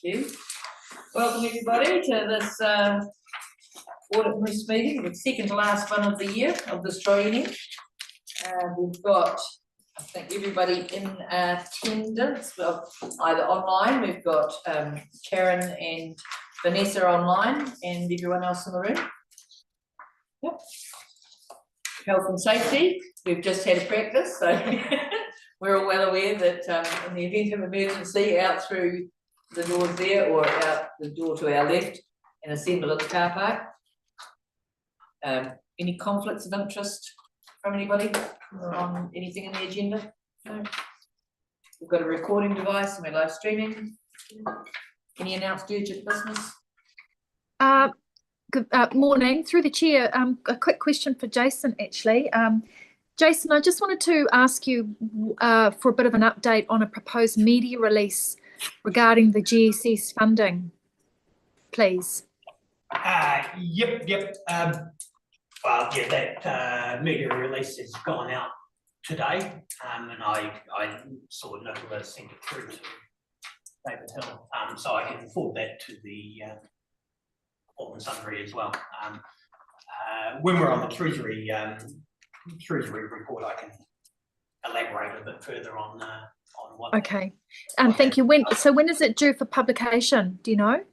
you. Welcome everybody to this audit risk meeting, the second to last one of the year of this training. We've got, I think, everybody in attendance, well, either online. We've got Karen and Vanessa online, and everyone else in the room. Yep. Health and safety. We've just had a practice, so we're all well aware that in the event of emergency, out through the doors there or out the door to our left and assemble at the car park. Any conflicts of interest from anybody on anything in the agenda? No. We've got a recording device and we're live streaming. Any announced urgent business? Good morning. Through the chair, a quick question for Jason, actually. Jason, I just wanted to ask you for a bit of an update on a proposed media release regarding the GSS funding, please. Yep. Well, yeah, that media release has gone out today, and I saw Nicola send it through to David Hill, so I can forward that to the all and sundry as well. When we're on the Treasury report, I can elaborate a bit further on what. Okay, thank you. When is it due for publication? Do you know?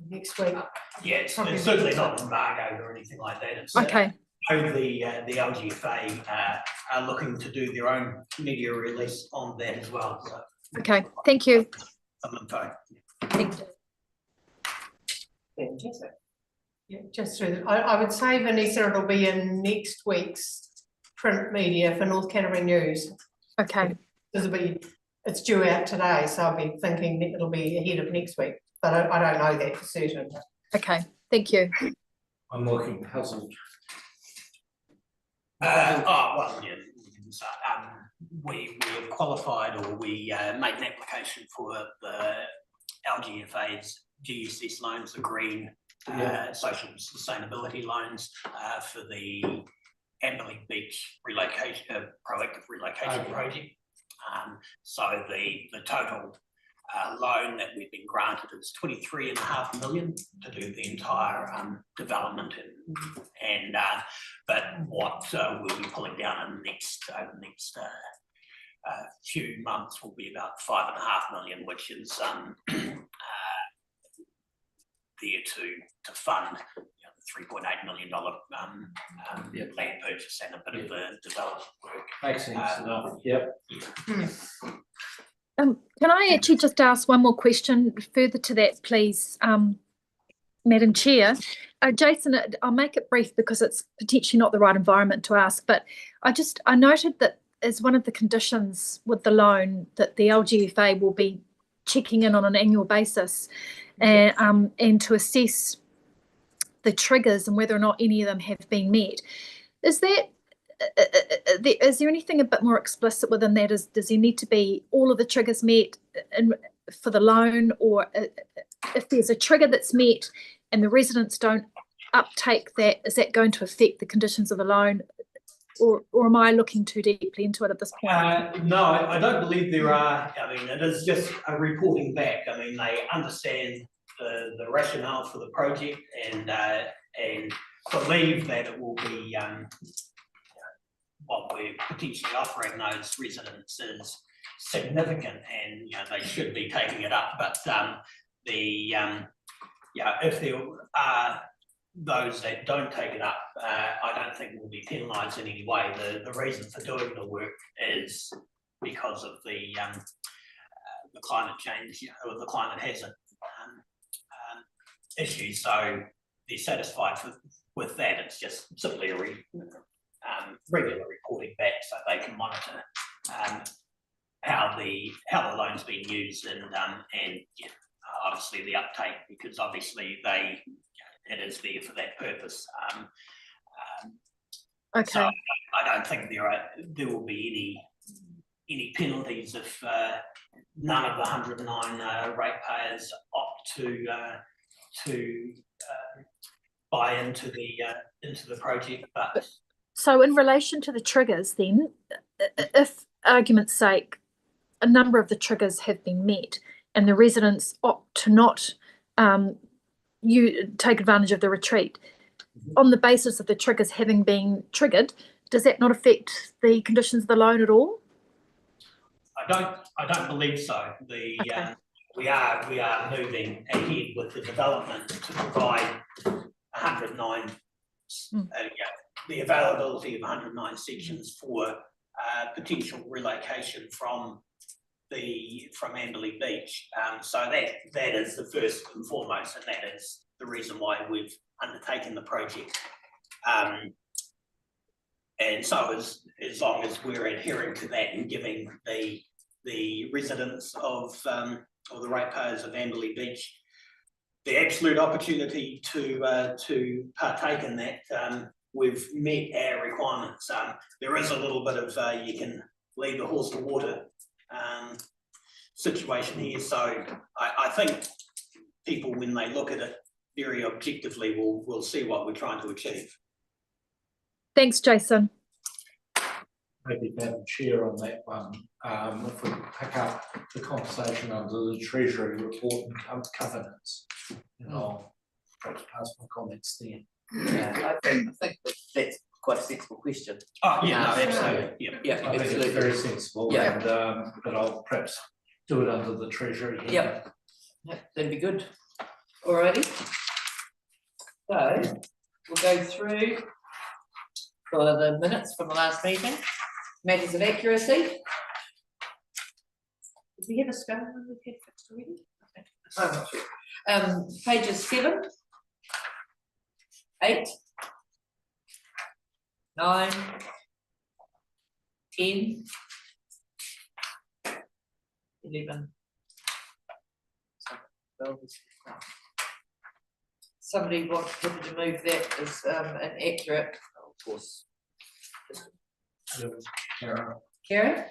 Next week. Yeah, it's certainly not embargoed or anything like that. It's, okay. The LGFA are looking to do their own media release on that as well. So. Okay, thank you. Some info. Thank you. Fantastic. Yeah, just through that. I would say, Vanessa, it'll be in next week's print media for North Canterbury News. Okay. It's due out today, so I'll be thinking that it'll be ahead of next week, but I don't know that for certain. Okay, thank you. I'm looking puzzled. Well, yeah. We have qualified, or we made an application for the LGFA's GSS loans, the green social sustainability loans for the Amberley Beach relocation, proactive relocation project. So the total loan that we've been granted is $23.5 million to do the entire development, and but what we'll be pulling down in the next few months will be about $5.5 million, which is there to fund the $3.8 million land purchase and a bit of the development work. Makes sense enough. Yep. Can I actually just ask one more question further to that, please, Madam Chair? Jason, I'll make it brief because it's potentially not the right environment to ask, but I noted that as one of the conditions with the loan that the LGFA will be checking in on an annual basis and to assess the triggers and whether or not any of them have been met. Is there anything a bit more explicit within that? Does there need to be all of the triggers met for the loan, or if there's a trigger that's met and the residents don't uptake that, is that going to affect the conditions of the loan, or am I looking too deeply into it at this point? No, I don't believe there are. I mean, it is just a reporting back. I mean, they understand the rationale for the project and believe that it will be what we're potentially offering those residents is significant, and they should be taking it up. But if there are those that don't take it up, I don't think will be penalised in any way. The reason for doing the work is because of the climate change, or the climate hazard issue. So they're satisfied with that. It's just simply a regular reporting back, so they can monitor how the loan's been used and obviously the uptake, because obviously it is there for that purpose. Okay. So I don't think there will be any penalties if none of the 109 ratepayers opt to buy into the project. But so in relation to the triggers, then, if argument's sake, a number of the triggers have been met and the residents opt to not you take advantage of the retreat on the basis of the triggers having been triggered, does that not affect the conditions of the loan at all? I don't believe so. Okay. We are moving ahead with the development to provide 109, the availability of 109 sections for potential relocation from Amberley Beach. So that is the first and foremost, and that is the reason why we've undertaken the project. And so as long as we're adhering to that and giving the residents of or the ratepayers of Amberley Beach the absolute opportunity to partake in that, we've met our requirements. There is a little bit of you can lead the horse to water situation here. So I think people, when they look at it very objectively, will see what we're trying to achieve. Thanks, Jason. Maybe Madam Chair on that one, if we pick up the conversation under the Treasury report and covenants, and I'll perhaps pass my comments there. I think that's quite a sensible question. Oh yeah, no, absolutely. Yeah, Yeah, I think absolutely. it's very sensible, Yeah. and but I'll perhaps do it under the Treasury. Yeah, that'd be good. Alrighty. So we'll go through for the minutes from the last meeting. Matters of accuracy. Did we have a spelling when we've had fixed already? Okay. I'm not sure. Pages 7, 8, 9, 10, 11. Somebody wanted to move that as an accurate, of course. Karen?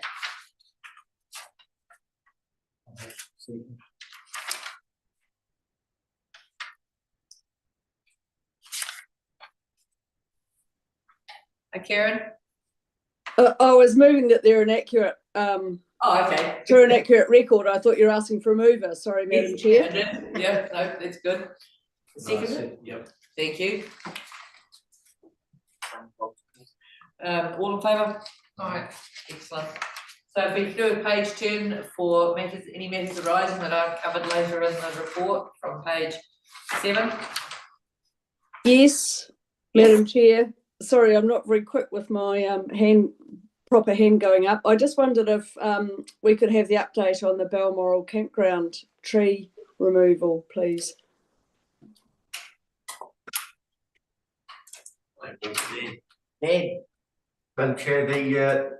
Karen? I was moving that they're inaccurate, Oh, okay. to an accurate record. I thought you were asking for a mover. Sorry, Madam Yes, Chair. I did. Yeah, no, that's good. Second, Yep. thank you. All in favour? Aye. Excellent. So if we do a page 10 for matters, any matters arising that are covered later in the report from page 7. Yes, Madam Chair. Sorry, I'm not very quick with my proper hand going up. I just wondered if we could have the update on the Balmoral campground tree removal, please. Ben. Madam Chair,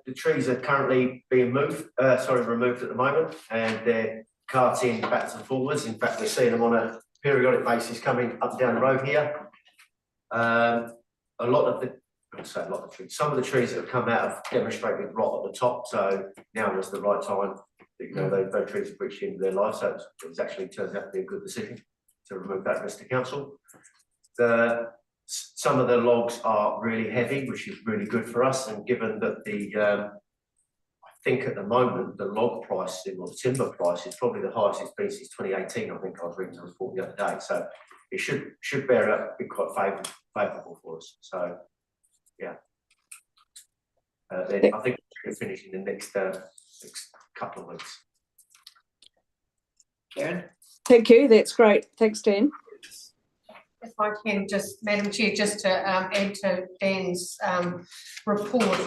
the trees are currently being removed at the moment, and they're carting backwards and forwards. In fact, we're seeing them on a periodic basis coming up and down the road here. Some of the trees that have come out have demonstrated rot at the top, so now is the right time. You know, those trees have reached the end of their life, so it actually turns out to be a good decision to remove that rest of council. Some of the logs are really heavy, which is really good for us, and given that I think at the moment the log price or the timber price is probably the highest it's been since 2018. I think I was reading the report the other day, so it should bear up, be quite favourable for us. So yeah, then I think we're finishing the next couple of weeks. Karen? Thank you. That's great. Thanks, Dan. If I can just, Madam Chair, just to add to Dan's report,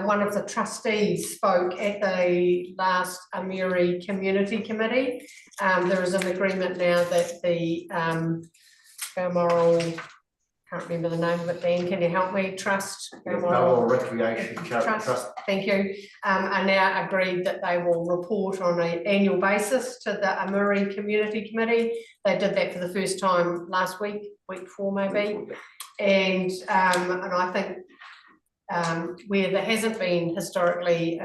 one of the trustees spoke at the last Amiri Community Committee. There is an agreement now that the Balmoral, can't remember the name of it, Dan, can you help me? Balmoral Recreation Charity Trust. Thank you. Are now agreed that they will report on an annual basis to the Amiri Community Committee. They did that for the first time last week, week before maybe. And I think where there hasn't been historically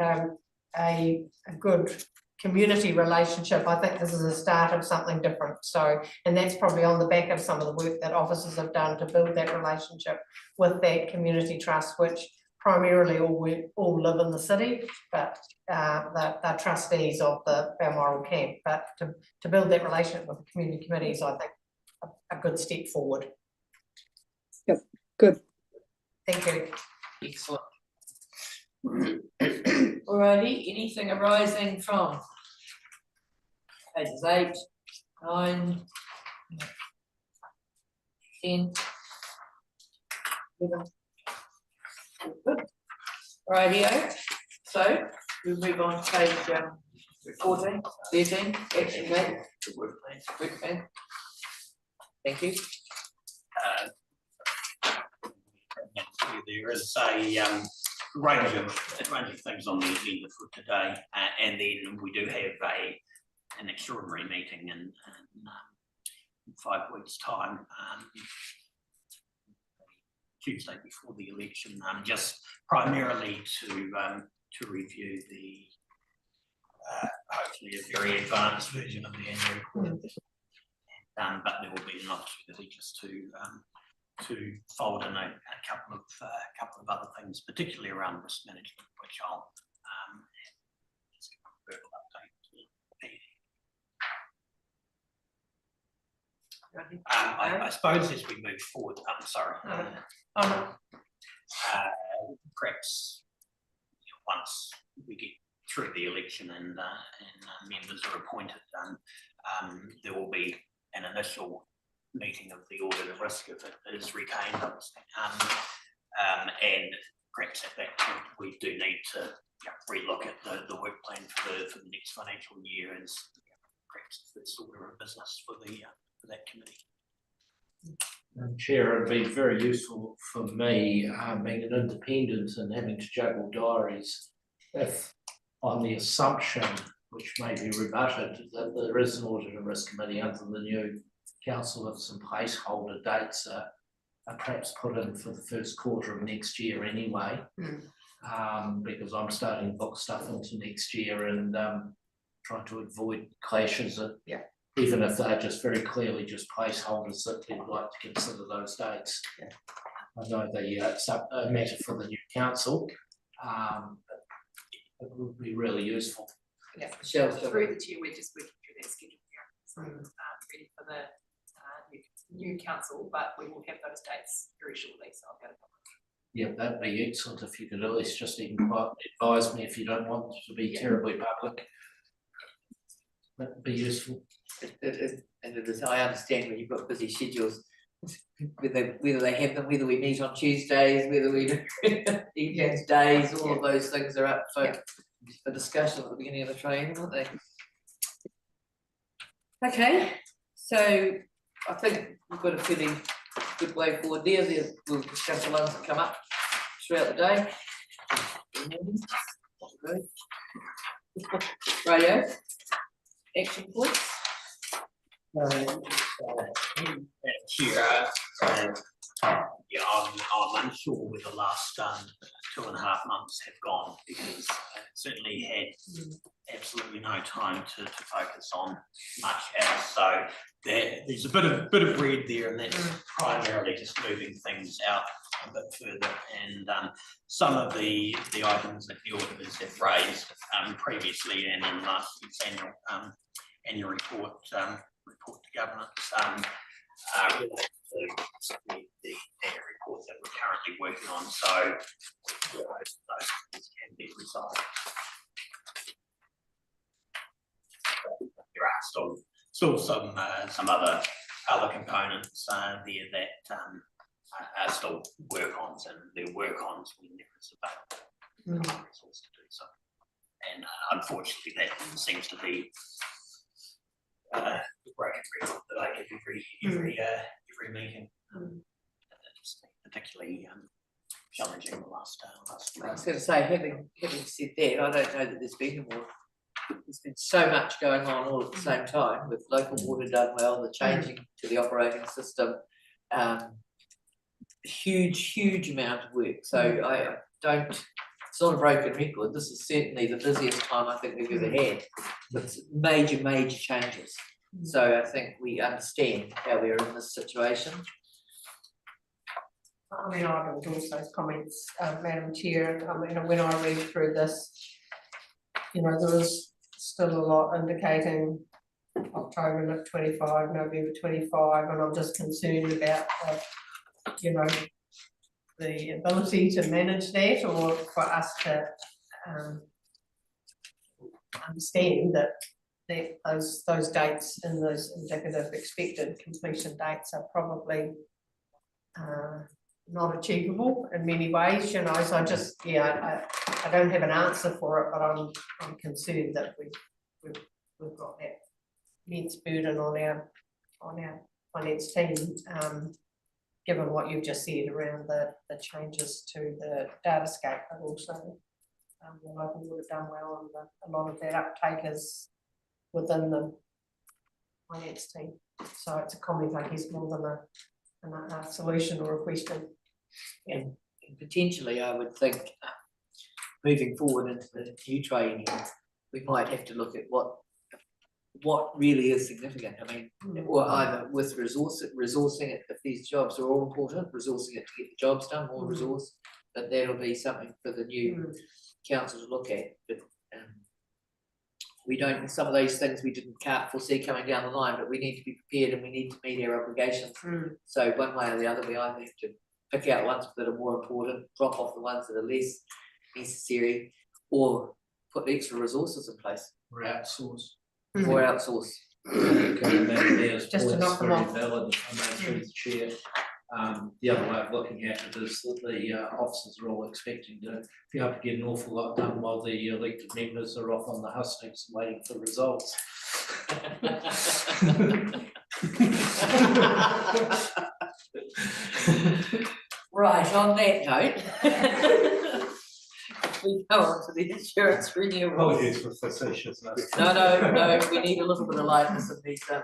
a good community relationship, I think this is a start of something different. So, and that's probably on the back of some of the work that officers have done to build that relationship with that community trust, which primarily all live in the city, but they're trustees of the Balmoral camp. But to build that relationship with the community committees, I think a good step forward. Yep, good. Thank you. Excellent. Alrighty, anything arising from pages 8, 9, 10, 11. Good. Rightio. So we move on to page 14, 13, action date. The work plan. Work plan. Thank you. There is a range of things on the agenda for today, and then we do have an extraordinary meeting in 5 weeks' time, Tuesday before the election, just primarily to review the hopefully a very advanced version of the annual report. But there will be an opportunity just to fold in a couple of other things, particularly around risk management, which I'll just give a verbal update. I suppose as we move forward, I'm sorry. Perhaps once we get through the election and members are appointed, there will be an initial meeting of the audit of risk if it is retained, and perhaps at that point we do need to relook at the work plan for the next financial year as perhaps it's order of business for that committee. Chair, it'd be very useful for me, being an independent and having to juggle diaries, if on the assumption, which may be rebutted, that there is an audit and risk committee under the new council, of some placeholder dates are perhaps put in for the first quarter of next year anyway, because I'm starting to book stuff into next year and trying to avoid clashes, even if they're just very clearly just placeholders that we'd like to consider those dates. I know it's a matter for the new council, but it would be really useful. Michelle, Through the chair, we're just working through that schedule here, so ready for the new council, but we will have those dates very shortly, so I'll go to public. Yeah, that'd be excellent if you could at least just even advise me if you don't want it to be terribly public. That'd be useful. And it is, I understand when you've got busy schedules, whether they have them, whether we meet on Tuesdays, whether we do evenings, days, all of those things are up for discussion at the beginning of the training, aren't they? Okay, so I think we've got a pretty good way forward there. We'll discuss the ones that come up throughout the day. Radio, action points. I'm unsure where the last 2.5 months have gone, because I certainly had absolutely no time to focus on much else. So there's a bit of red there, and that's primarily just moving things out a bit further. And some of the items that the auditors have raised previously and in last year's annual report to governance related to the annual report that we're currently working on. So those things can be resolved. There are still some other components there that are still work-ons, and they're work-ons when there is available resource to do so. And unfortunately, that seems to be the broken record that I get every meeting. It's particularly challenging the last few I was months. going to say, having said that, I don't know that there's been so much going on all at the same time, with local water done well, the changing to the operating system, huge amount of work. So I don't, it's not a broken record. This is certainly the busiest time I think we've ever had, with major changes. So I think we understand how we're in this situation. I mean, I would endorse those comments, Madam Chair. I mean, when I read through this, you know, there is still a lot indicating October 25, November 25, and I'm just concerned about, you know, the ability to manage that, or for us to understand that those dates and those indicative expected completion dates are probably not achievable in many ways, you know, so I just, yeah, I don't have an answer for it, but I'm concerned that we've got that immense burden on our finance team, given what you've just said around the changes to the datascape, but also the local would have done well, and a lot of that uptake is within the finance team. So it's a comment, I guess, more than a solution or a question. And potentially, I would think, moving forward into the new training, we might have to look at what really is significant. I mean, or either with resourcing it, if these jobs are all important, resourcing it to get the jobs done, more resource, but that'll be something for the new council to look at. But we don't, some of those things we can't foresee coming down the line, but we need to be prepared and we need to meet our obligations. So one way or the other, we either have to pick out ones that are more important, drop off the ones that are less necessary, or put extra resources in place. Or outsource. Or outsource. Just to knock them off. Valid, I know through the chair. The other way of looking at it is that the officers are all expecting to be able to get an awful lot done while the elected members are off on the hustings waiting for results. Right, on that note, we go on to the insurance renewal. Apologies for facetiousness. No, we need a little bit of lightness in these. So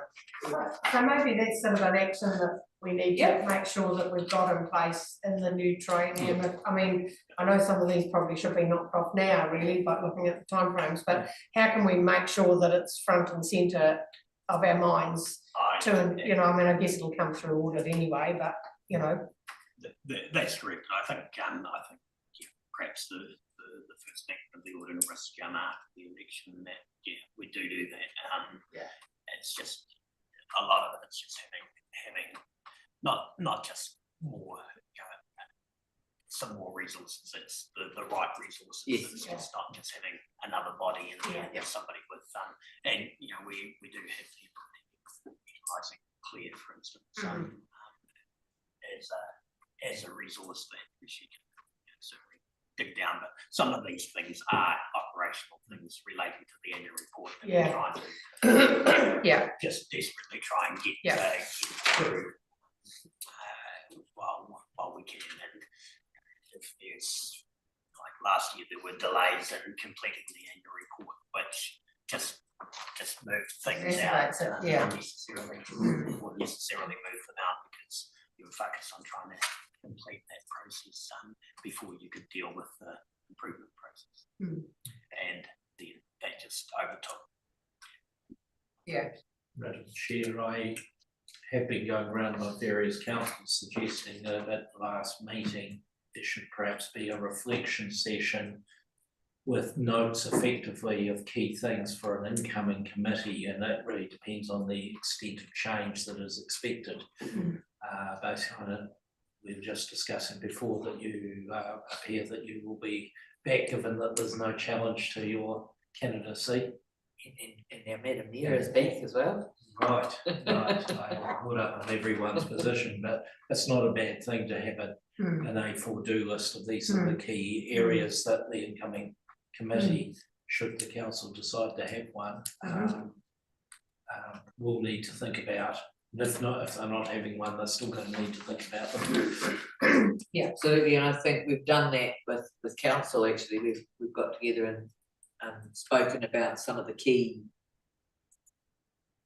maybe that's sort of an action that we need to make sure that we've got in place in the new training. And I mean, I know some of these probably should be knocked off now, really, by looking at the timeframes, but how can we make sure that it's front and centre of our minds to, you know, I mean, I guess it'll come through audit anyway, but, you know. That's correct. I think perhaps the first act of the audit and risk after the election, that we do that. It's just a lot of it's just having not just more some more resources. It's the right resources. It's not just having another body in there. Somebody with and you know we do have people utilising Clear, for instance, as a resource that she can certainly dig down. But some of these things are operational things relating to the annual report that we're trying to just desperately try and get through while we can. And if there's, like last year, there were delays in completing the annual report, which just moved things out unnecessarily, or necessarily moved them out because you were focused on trying to complete that process before you could deal with the improvement process. And then that just overtook. Madam Chair, I have been going around my various councils suggesting that at the last meeting there should perhaps be a reflection session with notes effectively of key things for an incoming committee, and that really depends on the extent of change that is expected. Based on it, we were just discussing before that you appear that you will be back, given that there's no challenge to your candidacy. And now Madam Mayor is back as well. Right. I put up on everyone's position, but it's not a bad thing to have an A4 do list of these are the key areas that the incoming committee, should the council decide to have one, will need to think about. And if they're not having one, they're still going to need to think about them. Absolutely, and I think we've done that with council. Actually, we've got together and spoken about some of the key,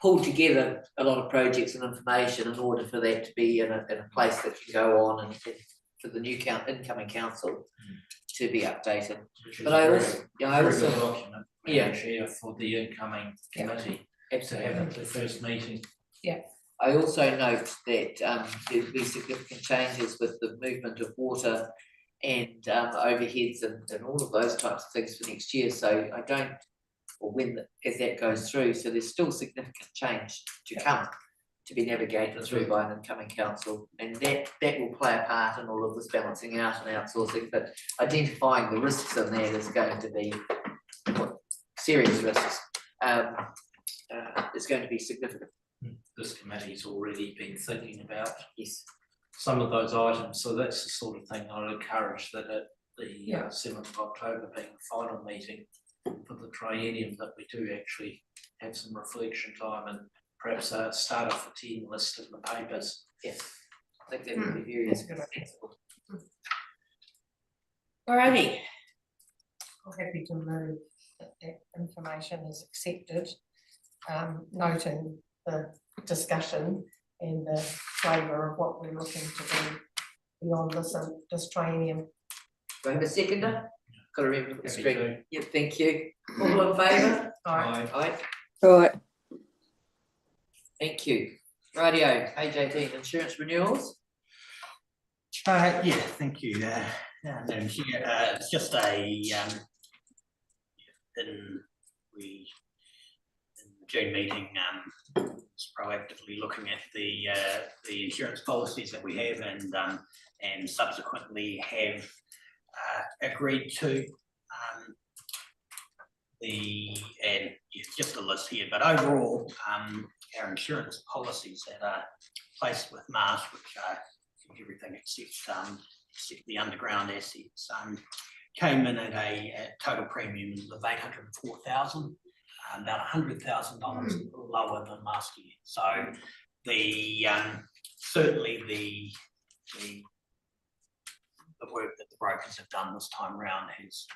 pulled together a lot of projects and information in order for that to be in a place that can go on and for the new incoming council to be updated. But I also document, Chair, for the incoming committee to have at the first meeting. I also note that there'll be significant changes with the movement of water and overheads and all of those types of things for next year. So I don't, or when as that goes through, so there's still significant change to come to be navigated through by an incoming council, and that will play a part in all of this balancing out and outsourcing. But identifying the risks in there is going to be serious risks. Is going to be significant. This committee's already been thinking about Yes. some of those items, so that's the sort of thing I'd encourage that at the 7th of October being the final meeting for the triennium, that we do actually have some reflection time and perhaps start off a 10 list in the papers. Yes, I think that would be very sensible. Alrighty, I'm happy to move that information is accepted, noting the discussion and the flavour of what we're looking to do beyond this triennium. Do I have a seconder? Got to remember the Happy street. to. Yep, thank you. All in favour? Aye. Aye. Right, Thank you. Radio, page 18, insurance renewals. Yeah, thank you, Madam Chair. It's just in the June meeting, was proactively looking at the insurance policies that we have and subsequently have agreed to just a list here, but overall, our insurance policies that are placed with Marsh, which are everything except the underground assets, came in at a total premium of $804,000, about $100,000 lower than last year. So the certainly the work that the brokers have done this time around has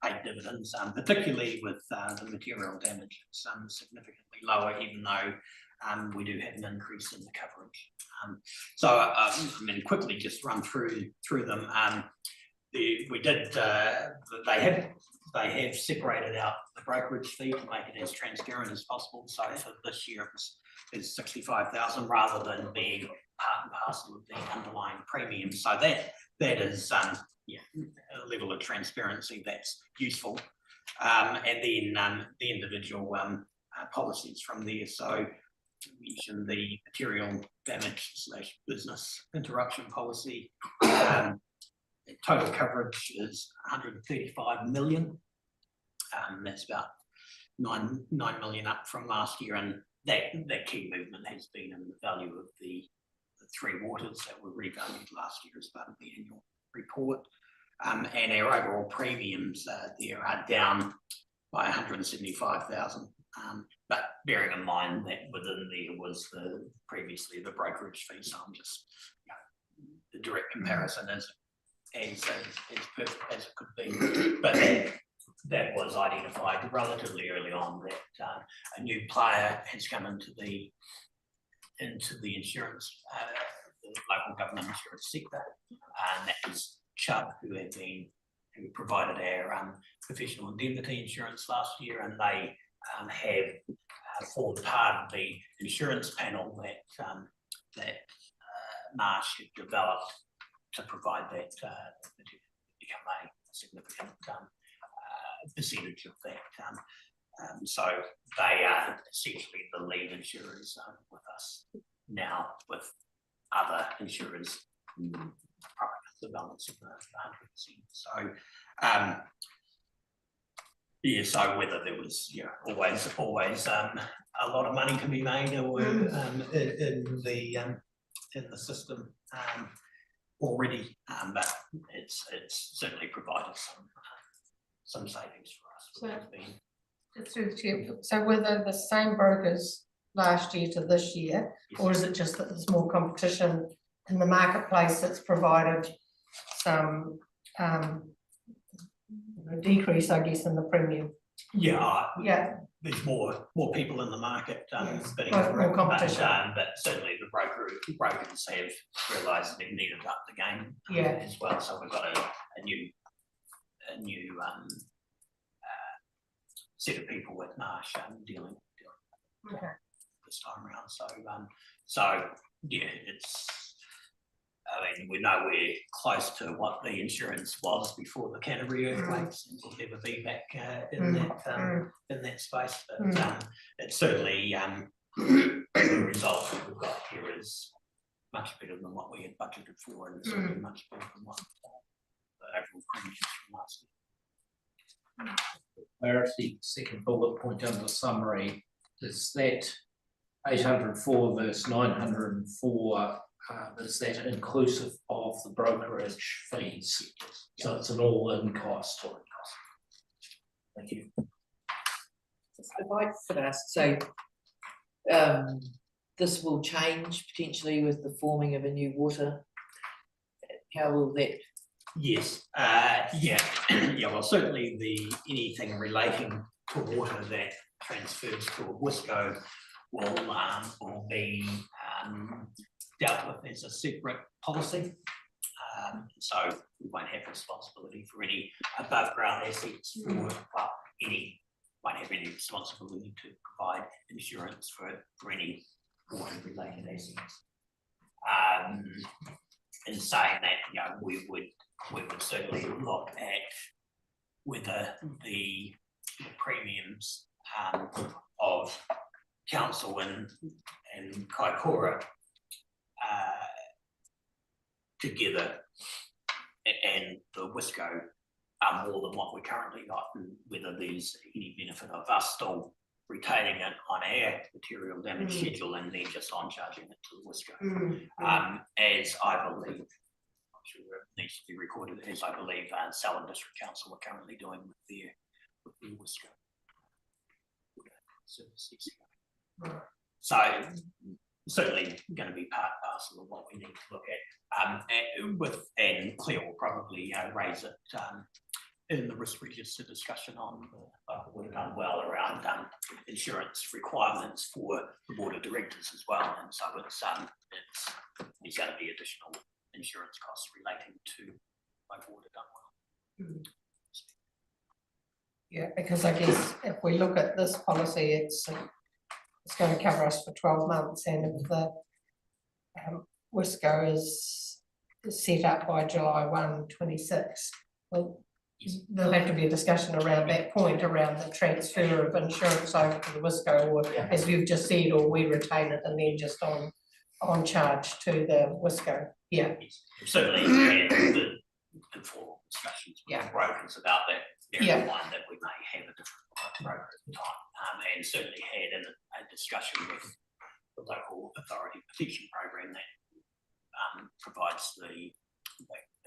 paid dividends, particularly with the material damage. It's significantly lower, even though we do have an increase in the coverage. I mean, quickly just run through them. They have separated out the brokerage fee to make it as transparent as possible. So for this year it's 65,000 rather than being part and parcel of the underlying premium. So that is a level of transparency that's useful. And then the individual policies from there. So we mentioned the material damage / business interruption policy. Total coverage is 135 million. That's about 9 million up from last year, and that key movement has been in the value of the three waters that were revalued last year as part of the annual report. And our overall premiums there are down by 175,000. But bearing in mind that within there was previously the brokerage fee, so I'm just the direct comparison is as perfect as it could be. But that was identified relatively early on that a new player has come into the insurance, the local government insurance sector, and that is Chubb, who provided our professional indemnity insurance last year, and they have formed part of the insurance panel that Marsh had developed to provide that become a significant percentage of that. So they are essentially the lead insurers with us now, with other insurers the balance of the 100%. So so whether there was always a lot of money to be made or in the system already, but it's certainly provided some savings for us. So were they the same brokers last year to this year, Yes. or is it just that there's more competition in the marketplace that's provided some decrease, I guess, in the premium? Yeah, there's more people in the market Yes, bidding more for it, competition. but certainly the brokers have realised they needed to up the game as well. So we've got a new set of people with Marsh dealing. Okay. this time around. So yeah, I mean, we're nowhere close to what the insurance was before the Canterbury earthquakes, and we'll never be back in that space. But it's certainly the result that we've got here is much better than what we had budgeted for, and certainly much better than what the overall premiums from last year. Clarity, second bullet point under summary, is that 804 versus 904, is that inclusive of the brokerage fees? So it's an all-in cost. Thank you. If I could ask, so this will change potentially with the forming of a new water. How will that? Yes, yeah, well, certainly anything relating to water that transfers to a WISCO will be dealt with as a separate policy. So we won't have responsibility for any above ground assets won't have any responsibility to provide insurance for any water related assets. In saying that, we would certainly look at whether the premiums of council and Kaikoura together and the WISCO are more than what we currently got, and whether there's any benefit of us still retaining it on our material damage schedule and then just on charging it to the WISCO. As I believe, I'm sure it needs to be recorded, as I believe Salem District Council are currently doing with their WISCO services. So certainly going to be part and parcel of what we need to look at. And Claire will probably raise it in the risk register discussion on what we've done well around insurance requirements for the board of directors as well. And so there's going to be additional insurance costs relating to my board have done well. Yeah, because I guess if we look at this policy, it's going to cover us for 12 months, and if the WISCO is set up by July 1, 26, well, there'll have to be a discussion around that point, around the transfer of insurance over to the WISCO, or as you've just said, or we retain it and then just on charge to the WISCO. Yeah. Certainly, the informal discussions with the brokers about that. Bear in mind that we may have a different broker at the time, and certainly had a discussion with the local authority protection program that provides the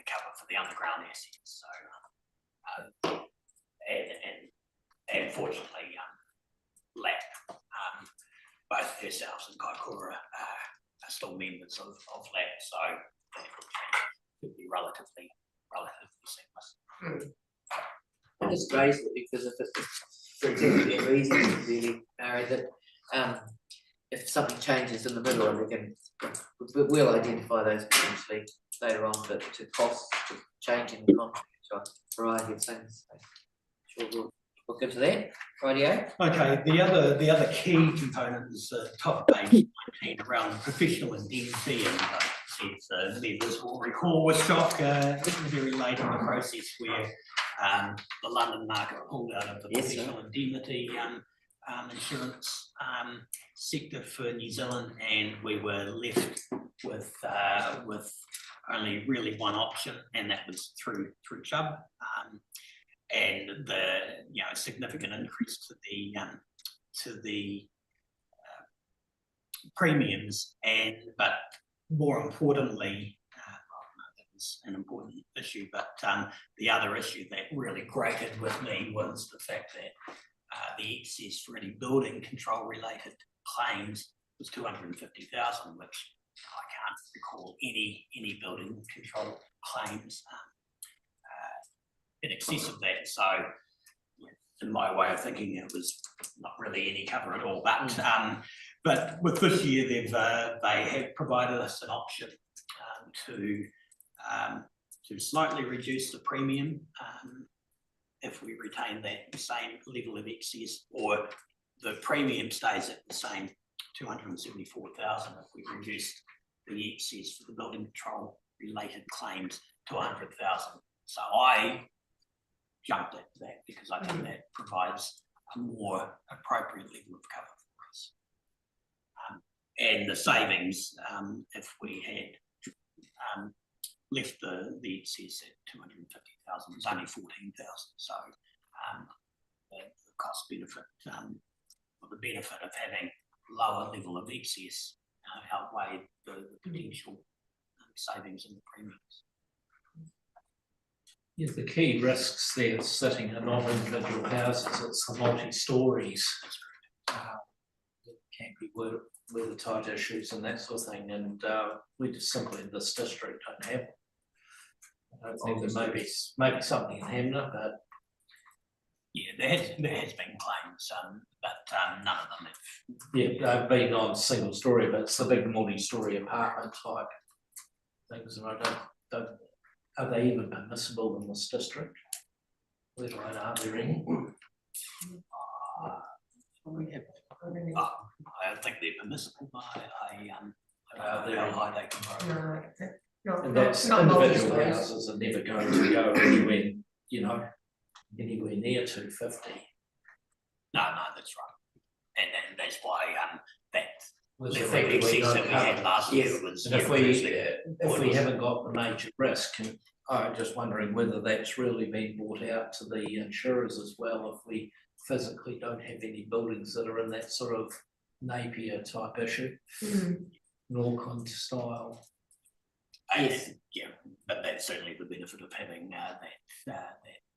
cover for the underground assets. So, and fortunately, LAP, both ourselves and Kaikoura are still members of LAP, so that could be relatively seamless. I just raised it because if it's for exactly a reason, really, Mary, that if something changes in the middle, and we'll identify those potentially later on, but to costs, to changing the contract, or a variety of things. So sure, we'll look into that. Rightio. Okay, the other key component is top of page 19 around professional indemnity, and members will recall with shock very late in the process where the London market pulled out of the professional indemnity insurance sector for New Zealand, and we were left with only really one option, and that was through Chubb, and the significant increase to the premiums, but more importantly, that was an important issue, but the other issue that really grated with me was the fact that the excess for any building control related claims was 250,000, which I can't recall any building control claims in excess of that. So in my way of thinking, it was not really any cover at all. But with this year, they have provided us an option to slightly reduce the premium if we retain that same level of excess, or the premium stays at the same 274,000 if we reduced the excess for the building control related claims to 100,000. So I jumped at that because I think that provides a more appropriate level of cover for us. And the savings, if we had left the excess at 250,000, was only 14,000. So the cost benefit, or the benefit of having lower level of excess outweighed the potential savings in the premiums. Yeah, the key risks there sitting are not individual houses, it's the multi-stories. It can be weather tight issues and that sort of thing, and we just simply in this district don't have it. I don't think there may be something in Hamner, but yeah, there has been claims, but none of them have. Yeah, they've been on single story, but it's the big multi-story apartment type things, and I don't are they even permissible in this district? Let alone are there any? I don't think they're permissible. I don't know how high they can go. And that's individual houses are never going to go anywhere, you know, anywhere near 250. No, that's right. And that's why that Was the effectively excess no that we had cover. last year was. And if we haven't got the major risk, I'm just wondering whether that's really been brought out to the insurers as well, if we physically don't have any buildings that are in that sort of Napier type issue, Norcon style. Yes, yeah, but that's certainly the benefit of having that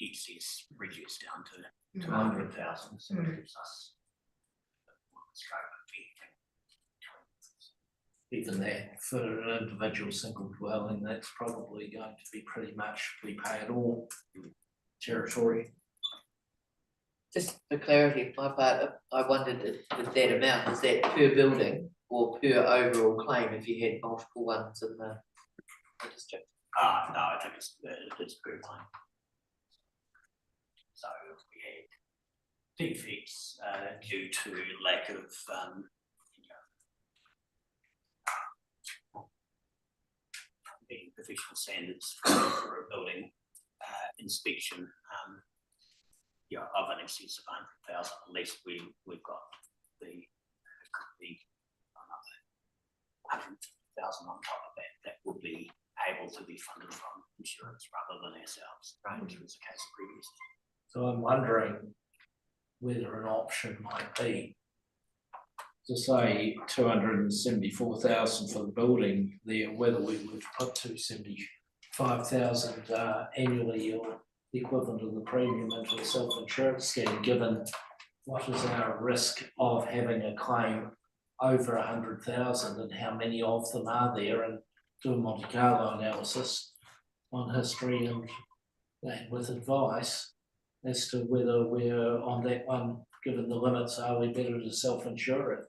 excess reduced down to 200,000. So it gives us scope of Even that for an individual single dwelling, that's probably going to be pretty much we pay it all territory. Just for clarity, my part, I wondered if with that amount, is that per building or per overall claim if you had multiple ones in the district? No, I think it's per claim. So if we had defects due to lack of being professional standards for a building inspection, of an excess of 100,000, unless we've got the another 150,000 on top of that, that will be able to be funded from insurance rather than ourselves, right, which was the case previously. So I'm wondering whether an option might be to say 274,000 for the building there, whether we would put 275,000 annually or the equivalent of the premium into a self-insurance scheme, given what is our risk of having a claim over 100,000 and how many of them are there, and do a Monte Carlo analysis on history and with advice as to whether we're on that one, given the limits, are we better to self-insure it?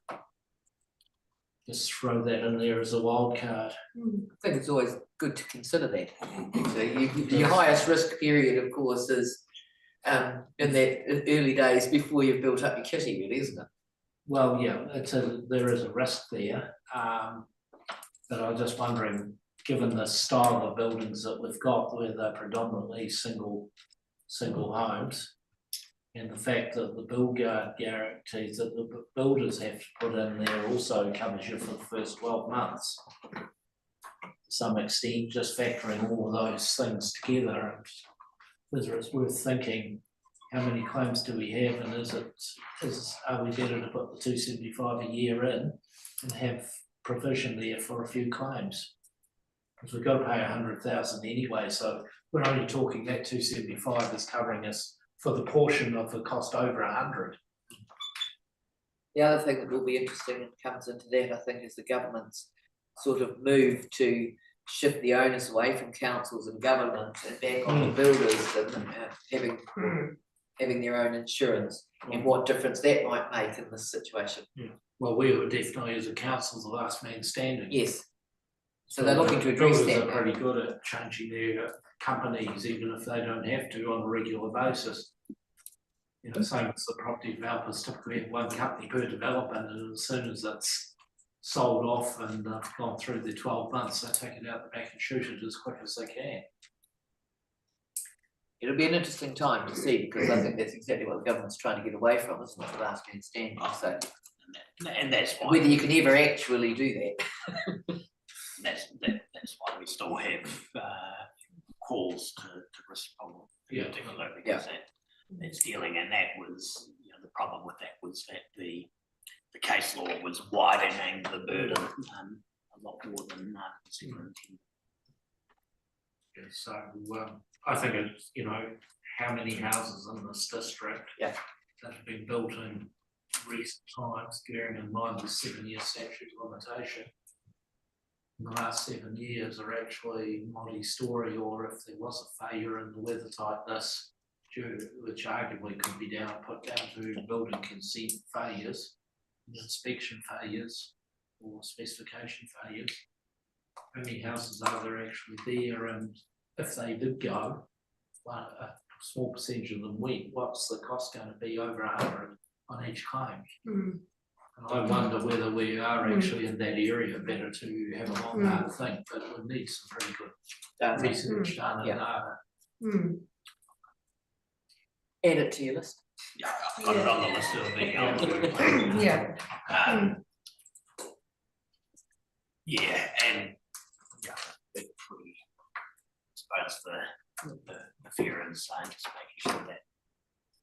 Just throw that in there as a wild card. I think it's always good to consider that. So your highest risk period, of course, is in that early days before you've built up your kitty, really, isn't it? Well, yeah, there is a risk there, but I'm just wondering, given the style of buildings that we've got, where they're predominantly single homes, and the fact that the build guard guarantees that the builders have to put in there also covers you for the first 12 months. To some extent, just factoring all of those things together, and whether it's worth thinking, how many claims do we have, and are we better to put the 275 a year in and have provision there for a few claims? Because we've got to pay 100,000 anyway, so we're only talking that 275 is covering us for the portion of the cost over 100. The other thing that will be interesting and comes into that, I think, is the government's sort of move to shift the onus away from councils and government and back on the builders and having their own insurance, and what difference that might make in this situation. Yeah. Well, we were definitely as a council the last man standing. Yes. So they're looking to address builders that. are pretty good at changing their companies, even if they don't have to on a regular basis. You know, same as the property developers typically have one company per development, and as soon as it's sold off and gone through the 12 months, they take it out the back and shoot it as quick as they can. It'll be an interesting time to see, because I think that's exactly what the government's trying to get away from, isn't it, the last man standing, so. And that's why. Whether you can ever actually do that. That's why we still have calls to respond, Yeah. particularly because that's dealing, and that was, you know, the problem with that was that the case law was widening the burden a lot more than intended. Yeah, so I think it's, you know, how many houses in this district that have been built in recent times, bearing in mind the 7-year statute limitation. In the last 7 years are actually multi-story, or if there was a failure in the weather tightness, which arguably could be put down to building consent failures, inspection failures, or specification failures. How many houses are there actually there, and if they did go, a small percentage of them went, what's the cost going to be over 100 on each claim? And I wonder whether we are actually in that area. Better to have a long hard think, but we need some pretty good research done and data. Add it to your list. Yeah, I've got it on the list of the and I suppose the fear and saying just making sure that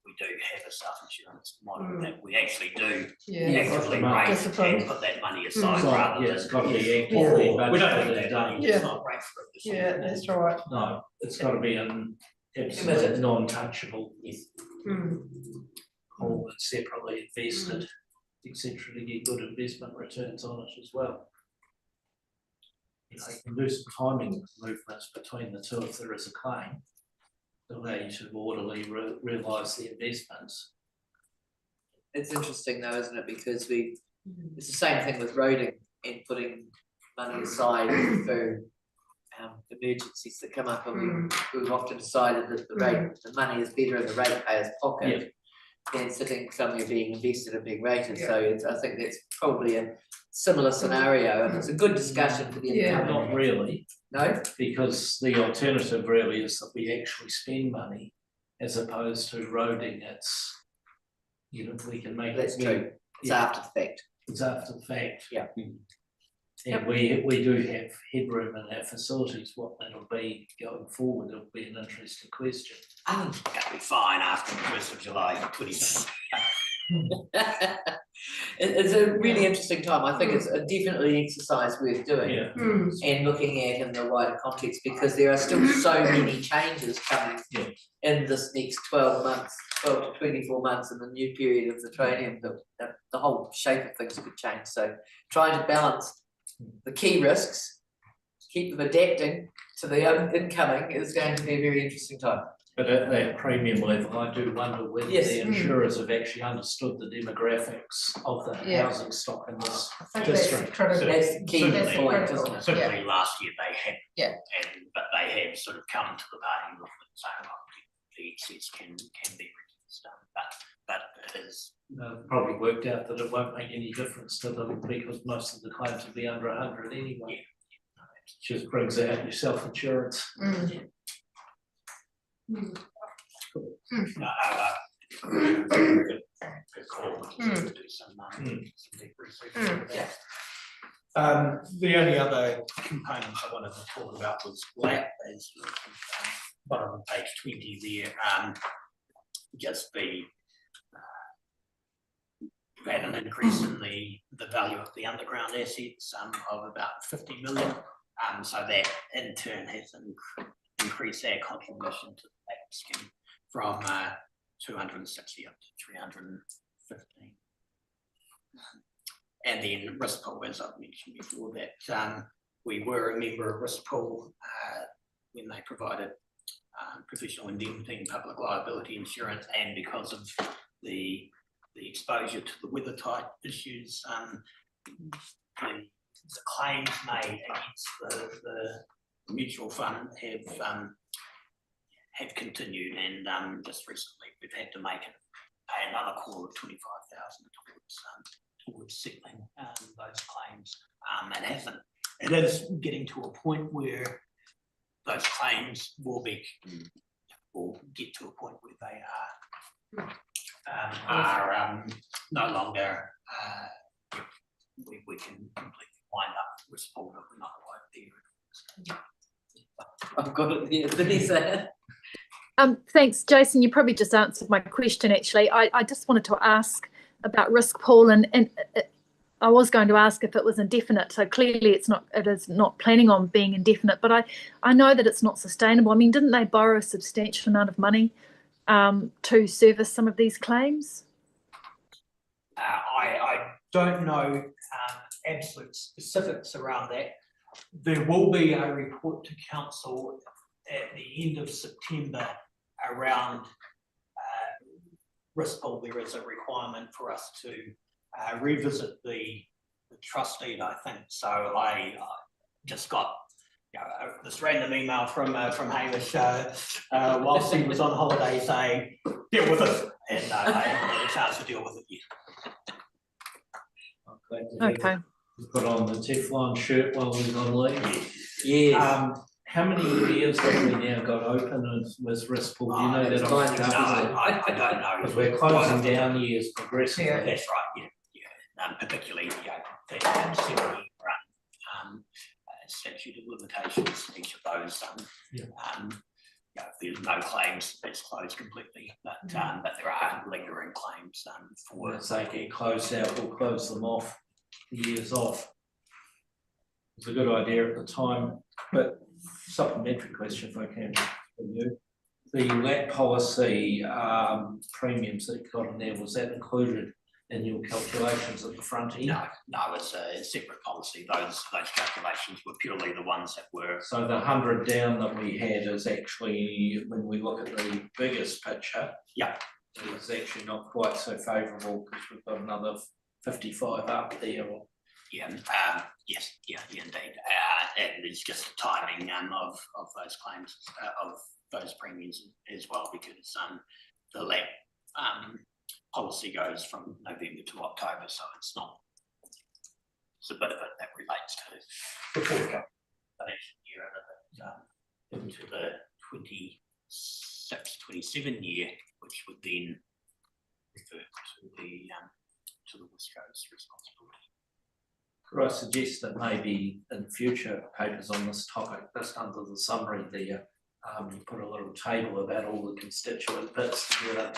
we do have a self-insurance model, that we actually do actively raise and put that money aside rather than. It's got to be actively budgeted. We don't need that money, it's not right for it. Yeah, that's right. No, it's got to be an absolute non-touchable. All separately invested, etc., to get good investment returns on it as well. You know, you can do some timing movements between the two if there is a claim, to allow you to orderly realise the investments. It's interesting though, isn't it? Because it's the same thing with roading and putting money aside for emergencies that come up, and we've often decided that the money is better in the ratepayer's pocket than sitting somewhere being invested and being rated. So I think that's probably a similar scenario, and it's a good discussion for the incoming. Not really. No? Because the alternative really is that we actually spend money as opposed to roading. It's, you know, we can make That's true. It's after the fact. It's after the fact. Yeah. And we do have headroom in our facilities. What that'll be going forward, it'll be an interesting question. That'll be fine after the 1st of July 2020. It's a really interesting time. I think it's definitely an exercise worth doing and looking at in the wider context, because there are still so many changes coming in this next 12 to 24 months in the new period of the training. The whole shape of things could change. So trying to balance the key risks, keep them adapting to the incoming, is going to be a very interesting time. But at that premium level, I do wonder whether the insurers have actually understood the demographics of the housing stock in this district. That's the key point, isn't it? Certainly last year they had, but they have sort of come to the party with it, saying the excess can be reduced. But it is probably worked out that it won't make any difference to them because most of the claims will be under 100 anyway. Just brings out your self-insurance. Good call. Do some deep research. The only other component I wanted to talk about was LAP, as bottom of page 20 there. Just we've had an increase in the value of the underground assets of about 50 million. So that in turn has increased our contribution to the LAP scheme from 260 up to 315. And then risk pool, as I've mentioned before, that we were a member of risk pool when they provided professional indemnity and public liability insurance, and because of the exposure to the weather type issues, the claims made against the mutual fund have continued, and just recently we've had to make pay another quarter of 25,000 towards settling those claims. It is getting to a point where those claims will get to a point where they are no longer, we can completely wind up risk pool if we're not right there. I've got it there, did he say it? Thanks, Jason. You probably just answered my question, actually. I just wanted to ask about risk pool, and I was going to ask if it was indefinite. So clearly it is not planning on being indefinite, but I know that it's not sustainable. I mean, didn't they borrow a substantial amount of money to service some of these claims? I don't know absolute specifics around that. There will be a report to council at the end of September around risk pool. There is a requirement for us to revisit the trust deed, I think. So I just got this random email from Hamish whilst he was on holiday saying, deal with it, and I haven't had a chance to deal with it yet. Okay. Put on the Teflon shirt while we was on leave. Yes. How many years have we now got open with risk pool? Do you know that? it's fine. No, I don't know. Because we're closing down years progressively. Yeah. That's right, yeah. Particularly, the 7-year statute of limitations, each of those, there's no claims, it's closed completely, but there are lingering claims for. Once they get closed out, we'll close them off, years off. It's a good idea at the time, but supplementary question if I can for you. The LAT policy premiums that you got in there, was that included in your calculations at the front end? No, it's a separate policy. Those calculations were purely the ones that were. So the 100 down that we had is actually, when we look at the biggest picture, it's actually not quite so favourable because we've got another 55 up there. Yes, indeed. And it's just the timing of those claims, of those premiums as well, because the LAT policy goes from November to October, so it's a bit of it that relates to the fourth financial year and into the 26-27 year, which would then refer to the West Coast responsibility. Could I suggest that maybe in future papers on this topic, just under the summary there, you put a little table about all the constituent bits together,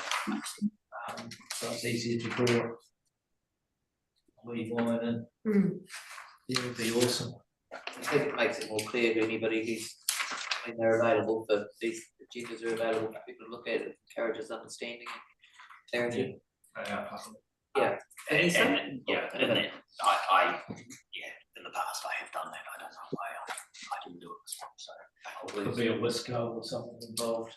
so it's easier to draw. Leave line in. It would be awesome. I think it makes it more clear to anybody who's, when they're available, for these agendas are available for people to look at, it encourages understanding and clarity. Yeah. And in the past I have done that. I don't know why I didn't do it this one, so Could be a whisker or something involved.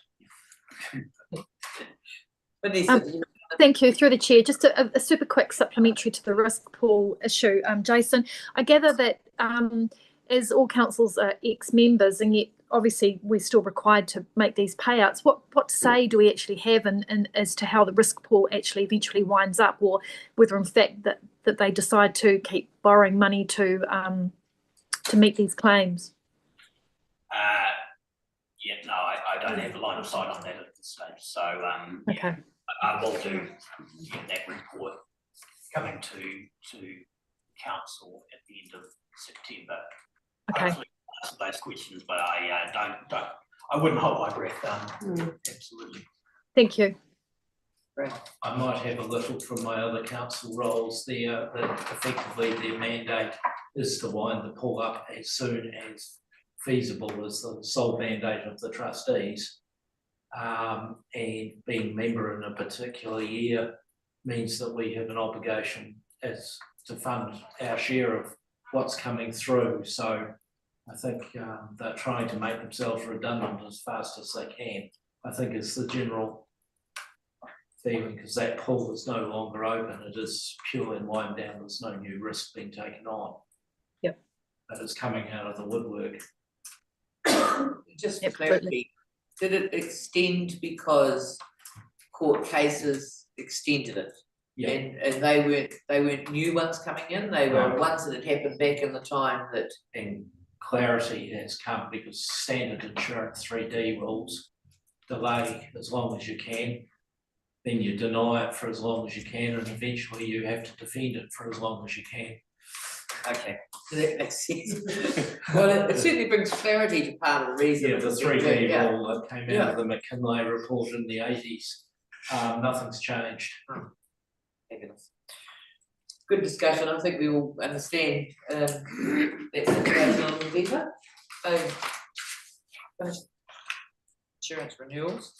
Thank you. Through the chair, just a super quick supplementary to the risk pool issue. Jason, I gather that as all councils are ex-members, and yet obviously we're still required to make these payouts, what say do we actually have in as to how the risk pool actually eventually winds up, or whether in fact that they decide to keep borrowing money to meet these claims? I don't have a line of sight on that at this stage, so okay. I will do that report coming to council at the end of September. Okay. Hopefully answer those questions, but I wouldn't hold my breath. Absolutely. Thank you. I might have a little from my other council roles there that effectively their mandate is to wind the pool up as soon as feasible as the sole mandate of the trustees. And being member in a particular year means that we have an obligation as to fund our share of what's coming through. So I think they're trying to make themselves redundant as fast as they can, I think is the general feeling, because that pool is no longer open. It is purely wind down. There's no new risk being taken on. Yep. But it's coming out of the woodwork. Just for clarity, did it extend because court cases extended it. Yeah. And they weren't new ones coming in, they were No. ones that had happened back in the time that, And clarity has come because standard insurance 3D rules delay as long as you can. Then you deny it for as long as you can, and eventually you have to defend it for as long as you can. okay, that makes sense. Well, it certainly brings clarity to part of the reason. Yeah, the it's been 3D doing- yeah. rule that came out of the McKinley report in the 80s. Nothing's changed. Fabulous. Good discussion, I think we all understand that situation a little better. Insurance renewals.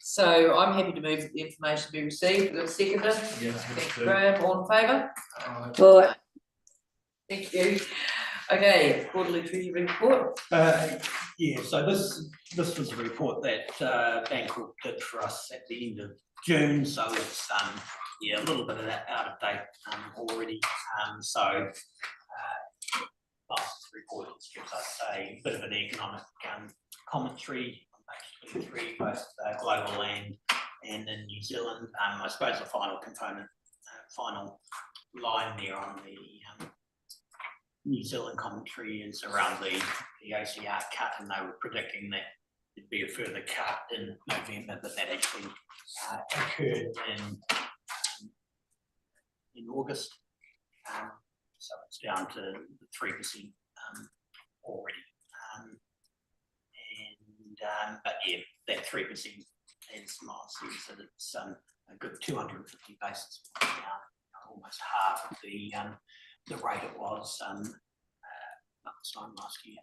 So I'm happy to move that the information be received, we've got a seconder. Yeah, Thank you, Graham, all in favour? Right. Thank you. Okay, quarterly treasury report. Yeah, so this was a report that Bancorp did for us at the end of June, so it's yeah, a little bit of that out of date already. Last report gives us a bit of an economic commentary on page 23, both global and in New Zealand. I suppose the final component, final line there on the New Zealand commentary is around the OCR cut, and they were predicting that there'd be a further cut in November, but that actually occurred in August. So it's down to 3% already. But yeah, that 3% is Miles says that it's a good 250 basis points down, almost half of the rate it was this time last year.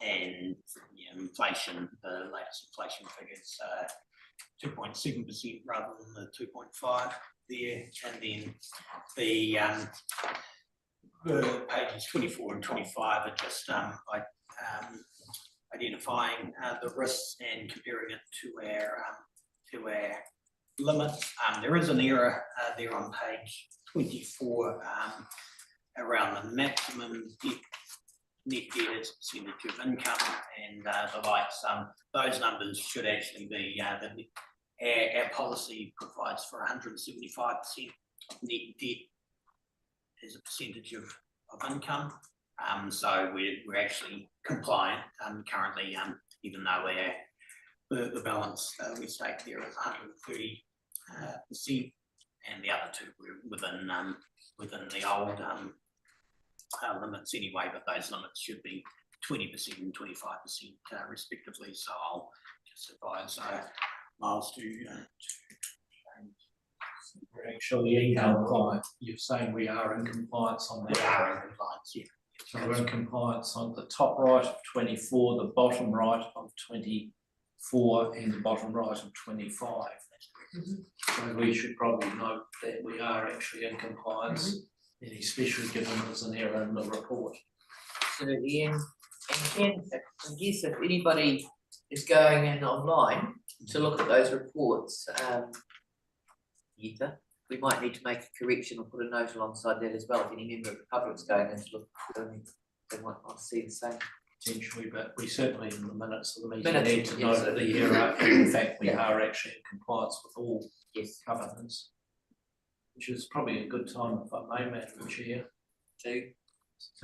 And yeah, inflation, the latest inflation figures 2.7% rather than the 2.5 there, and then the pages 24 and 25 are just identifying the risks and comparing it to our limits. There is an error there on page 24 around the maximum net debt as a percentage of income and the likes. Those numbers should actually be our policy provides for 175% net debt as a percentage of income. So we're actually compliant currently, even though the balance we state there is 130%, and the other two were within the old limits anyway, but those limits should be 20% and 25% respectively. So I'll just advise Miles to We're actually in compliance. You're saying we are in compliance on that. we are in compliance, yeah. So we're in compliance on the top right of 24, the bottom right of 24, and the bottom right of 25. So we should probably note that we are actually in compliance, and especially given there's an error in the report. So Ian, and Ken, I guess if anybody is going in online to look at those reports, Ethan, we might need to make a correction or put a note alongside that as well. If any member of the public's going in to look, they might not see the same. Potentially, but we certainly in the minutes of the meeting Minutes, need to yes. note the error, and in fact we are actually in compliance with all Yes. covenants, which is probably a good time, if I may, Madam Chair, To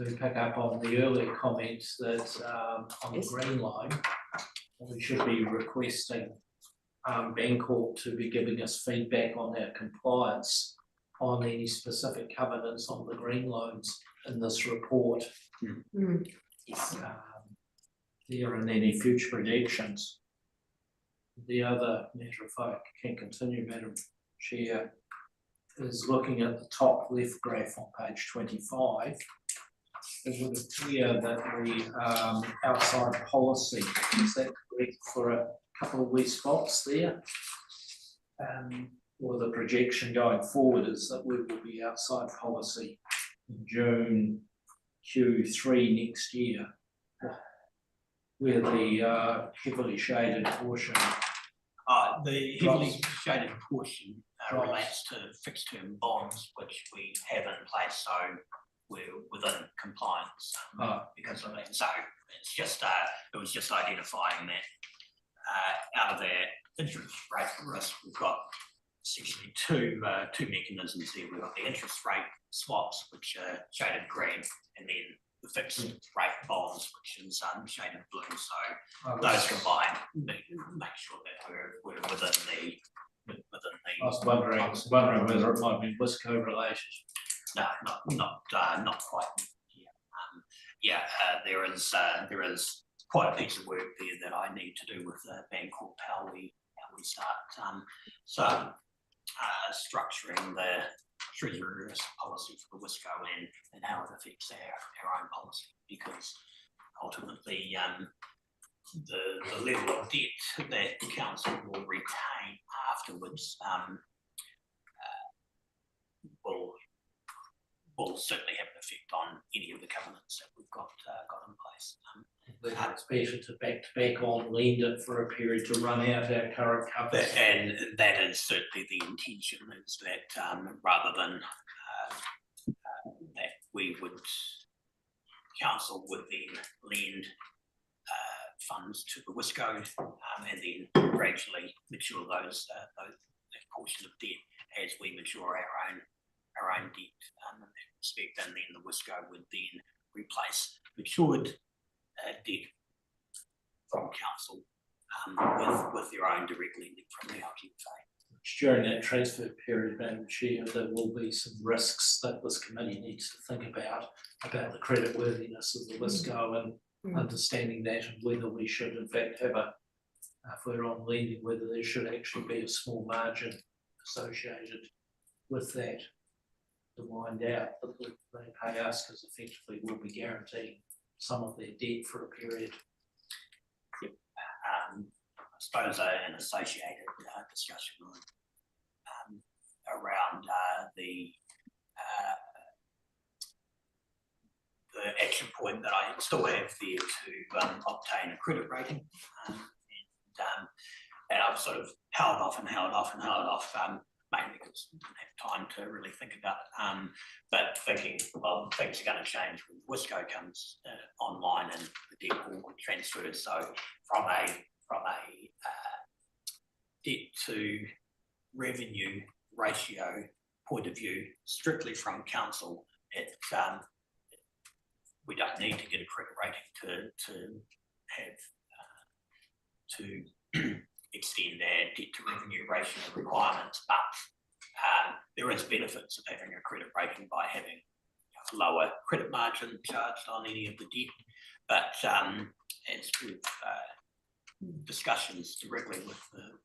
pick up on the earlier comments that on the Yes. green line, we should be requesting Bancorp to be giving us feedback on our compliance on any specific covenants on the green loans in this report. yes. There and any future projections. The other matter, if I can continue, Madam Chair, is looking at the top left graph on page 25. It would appear that the outside policy, is that correct, for a couple of wee spots there? Or the projection going forward is that we will be outside policy in June Q3 next year, where the heavily shaded portion. The heavily shaded portion relates to fixed term bonds, which we have in place, so we're within compliance because of that. So it's just it was just identifying that out of that interest rate risk, we've got essentially two mechanisms here. We've got the interest rate swaps, which are shaded green, and then the fixed rate bonds, which is shaded blue. So those combined make sure that we're within the. I was wondering whether it might be Wisco related. No, not quite. There is quite a piece of work there that I need to do with Bancorp, how we start structuring the treasury risk policy for the Wisco and how it affects our own policy, because ultimately the level of debt that the council will retain afterwards will certainly have an effect on any of the covenants that we've got in place. It's better to back on, lend it for a period to run out our current covenants. And that is certainly the intention, is that rather than that we would, council would then lend funds to the Wisco and then gradually mature that portion of debt as we mature our own debt in that respect, and then the Wisco would then replace matured debt from council with their own direct lending from the LGFA. During that transfer period, Madam Chair, there will be some risks that this committee needs to think about the creditworthiness of the Wisco and understanding that, and whether we should in fact have if we're on lending, whether there should actually be a small margin associated with that to wind out that they pay us, because effectively we'll be guaranteeing some of their debt for a period. Yep. I suppose an associated discussion around the action point that I still have there to obtain a credit rating, and I've sort of held off, mainly because I didn't have time to really think about it. But thinking, well, things are going to change when Wisco comes online and the debt will transfer. So from a debt to revenue ratio point of view, strictly from council, we don't need to get a credit rating to have to extend their debt to revenue ratio requirements, but there is benefits of having a credit rating by having a lower credit margin charged on any of the debt. But as with discussions directly with the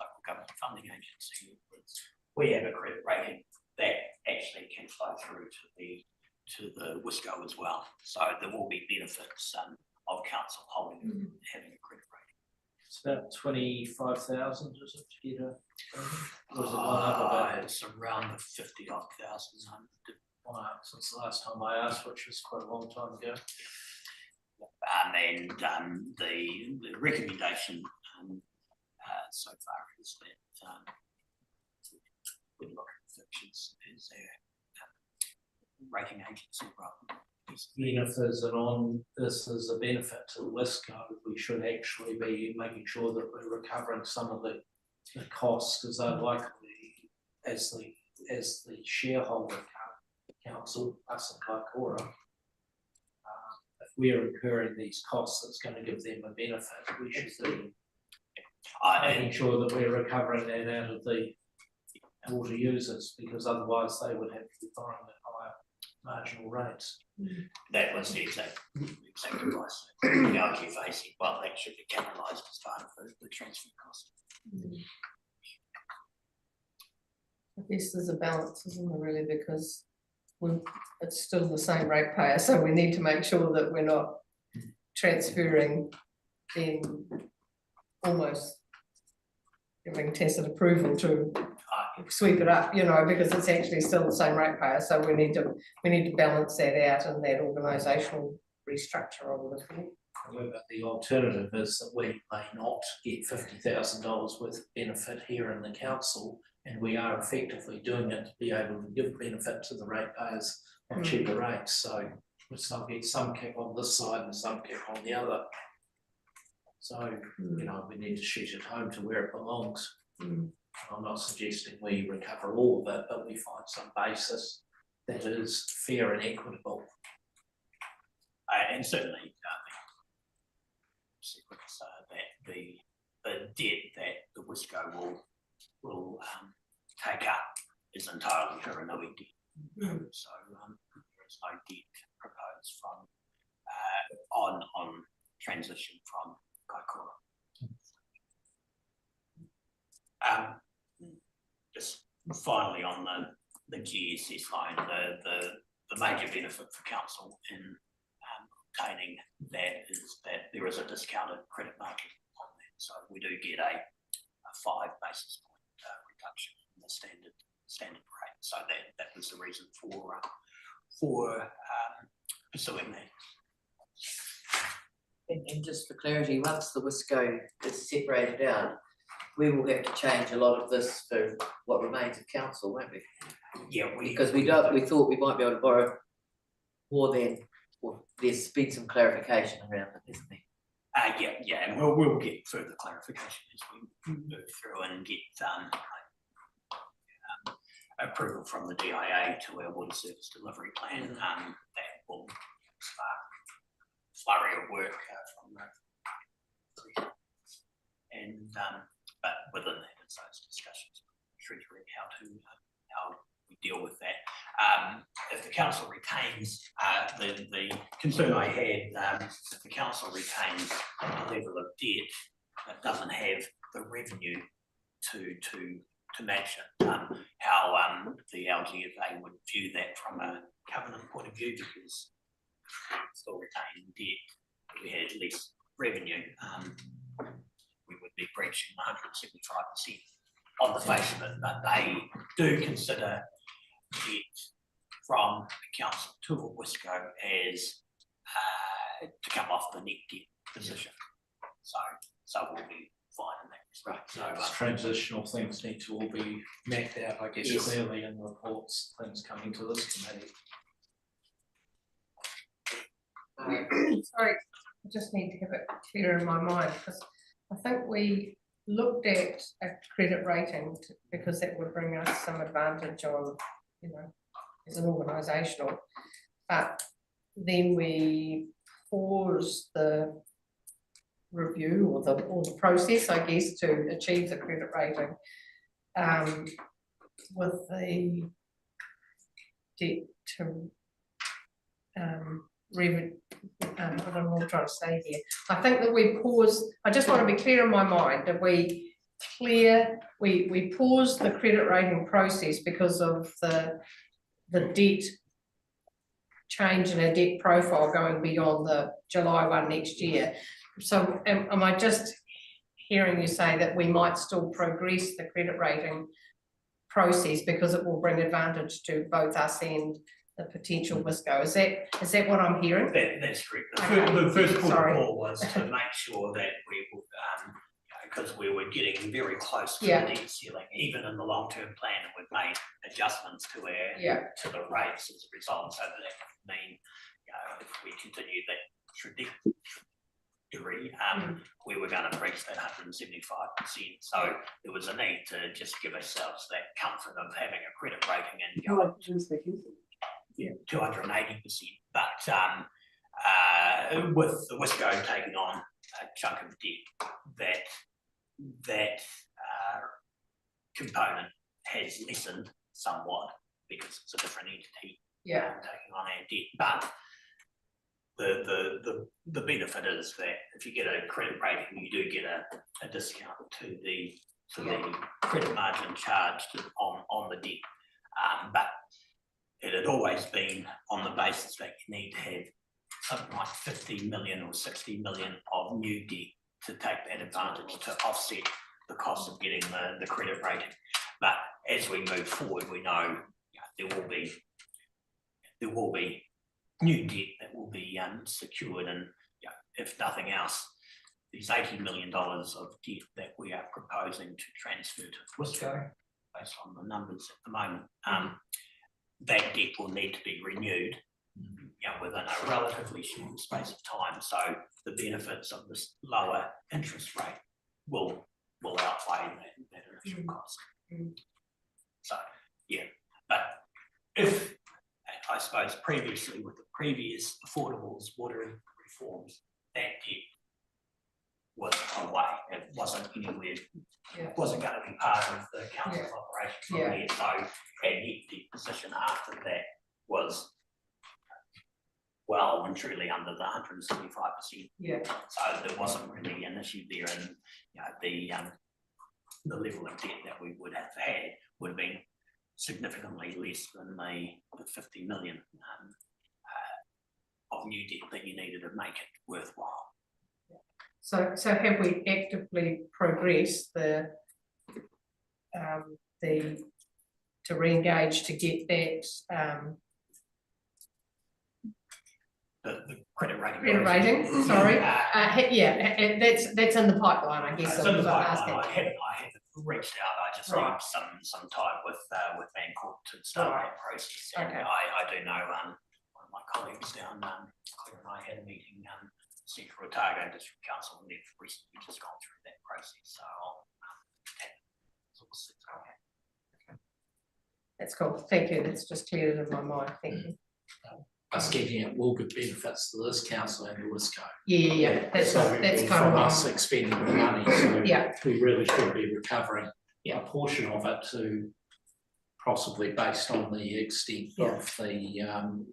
local government funding agency, we have a credit rating that actually can flow through to the Wisco as well. So there will be benefits of council holding having a credit rating. It's about 25,000, is it, to get a rating? Or is it gone up a bit? It's around the 50,000 since the last time I asked, which was quite a long time ago. And the recommendation so far is that we look at fictions as a rating agency rather than. Even if this is a benefit to the Wisco, we should actually be making sure that we're recovering some of the costs, because they're likely, as the shareholder council, us and Kaikoura, if we're incurring these costs, it's going to give them a benefit. We should be making sure that we're recovering that out of the water users, because otherwise they would have to be borrowing at higher marginal rates. That was the exact price. The LGFA said, well, that should be capitalised as part of the transfer cost. I guess there's a balance, isn't there, really, because it's still the same ratepayer, so we need to make sure that we're not transferring them almost giving tacit approval to sweep it up, because it's actually still the same ratepayer. So we need to balance that out in that organisational restructure of the thing. However, the alternative is that we may not get $50,000 worth of benefit here in the council, and we are effectively doing it to be able to give benefit to the ratepayers on cheaper rates. So we'll still get some kick on this side and some kick on the other. So, you know, we need to shoot it home to where it belongs. Mm. I'm not suggesting we recover all of it, but we find some basis that is fair and equitable. And certainly, that the debt that the Wisco will take up is entirely Hiranui debt. So there is no debt proposed from on transition from Kaikoura. Just finally on the GSS line, the major benefit for council in obtaining that is that there is a discounted credit margin on that. So we do get a 5 basis point reduction in the standard rate. So that was the reason for pursuing that. And just for clarity, once the Wisco is separated out, we will have to change a lot of this for what remains of council, won't we? Yeah, Because we thought we might be able to borrow more than, well, there's been some clarification around it, isn't there? yeah, and we'll get further clarification as we move through and get approval from the DIA to our water service delivery plan. That will start flurry of work from and but within that it's those discussions with Treasury how we deal with that. If the council retains the concern I had, if the council retains a level of debt that doesn't have the revenue to match it, how the LGFA would view that from a covenant point of view, because still retaining debt, we had less revenue, we would be breaching 175% on the face of it, but they do consider debt from the council to Wisco as to come off the net debt position. So we'll be fine in that respect. So Transitional things need to all be mapped out, I guess, Yes. clearly in reports, things coming to this committee. Sorry, I just need to have it clear in my mind, because I think we looked at a credit rating because that would bring us some advantage on, you know, as an organisational, but then we paused the review or the process, I guess, to achieve the credit rating with the debt to what I'm all trying to say here. I think that we paused, I just want to be clear in my mind that we paused the credit rating process because of the debt change in our debt profile going beyond the July 1 next year. So am I just hearing you say that we might still progress the credit rating process because it will bring advantage to both us and the potential Wisco? Is that what I'm hearing? that's correct. Okay. The first port Sorry. of call was to make sure that we would, because we were getting very close to Yeah. the debt ceiling, even in the long-term plan, and we've made adjustments to our Yeah. to the rates as a result. So that would mean, if we continue that trajectory, we were going to breach that 175%. So there was a need to just give ourselves that comfort of having a credit rating and go up to 280%. But with the Wisco taking on a chunk of debt, that component has lessened somewhat because it's a different entity taking on our debt. But the benefit is that if you get a credit rating, you do get a discount to the credit margin charged on the debt. But it had always been on the basis that you need to have something like 50 million or 60 million of new debt to take that advantage to offset the cost of getting the credit rating. But as we move forward, we know there will be new debt that will be secured, and if nothing else, these $80 million of debt that we are proposing to transfer to Wisco, based on the numbers at the moment, that debt will need to be renewed within a relatively short space of time. So the benefits of this lower interest rate will outweigh that initial cost. So, yeah, but if, I suppose previously with the previous affordables water reforms, that debt was away, it wasn't anywhere, it wasn't going to be part of the council's operations from there. So, and yet the position after that was well and truly under the 175%. Yeah. So there wasn't really an issue there, and the level of debt that we would have had would have been significantly less than the 50 million of new debt that you needed to make it worthwhile. So have we actively progressed the to re-engage to get that The credit rating. credit rating? Sorry, that's in the pipeline, I guess. It's in the is what I'm pipeline. asking. I haven't reached out. I just Right. need some time with Bancorp to start Right. that process. And Okay. I do know one of my colleagues down Claire and I had a meeting Central Otago District Council, and they've recently just gone through that process. So I'll That's cool. Thank you. That's just cleared it in my mind. Thank you. Us getting it will give benefits to this council and to Wisco. Yeah. That's So kind from of what us expending the money, so Yeah. we really should be recovering a portion of it to possibly based on the extent of the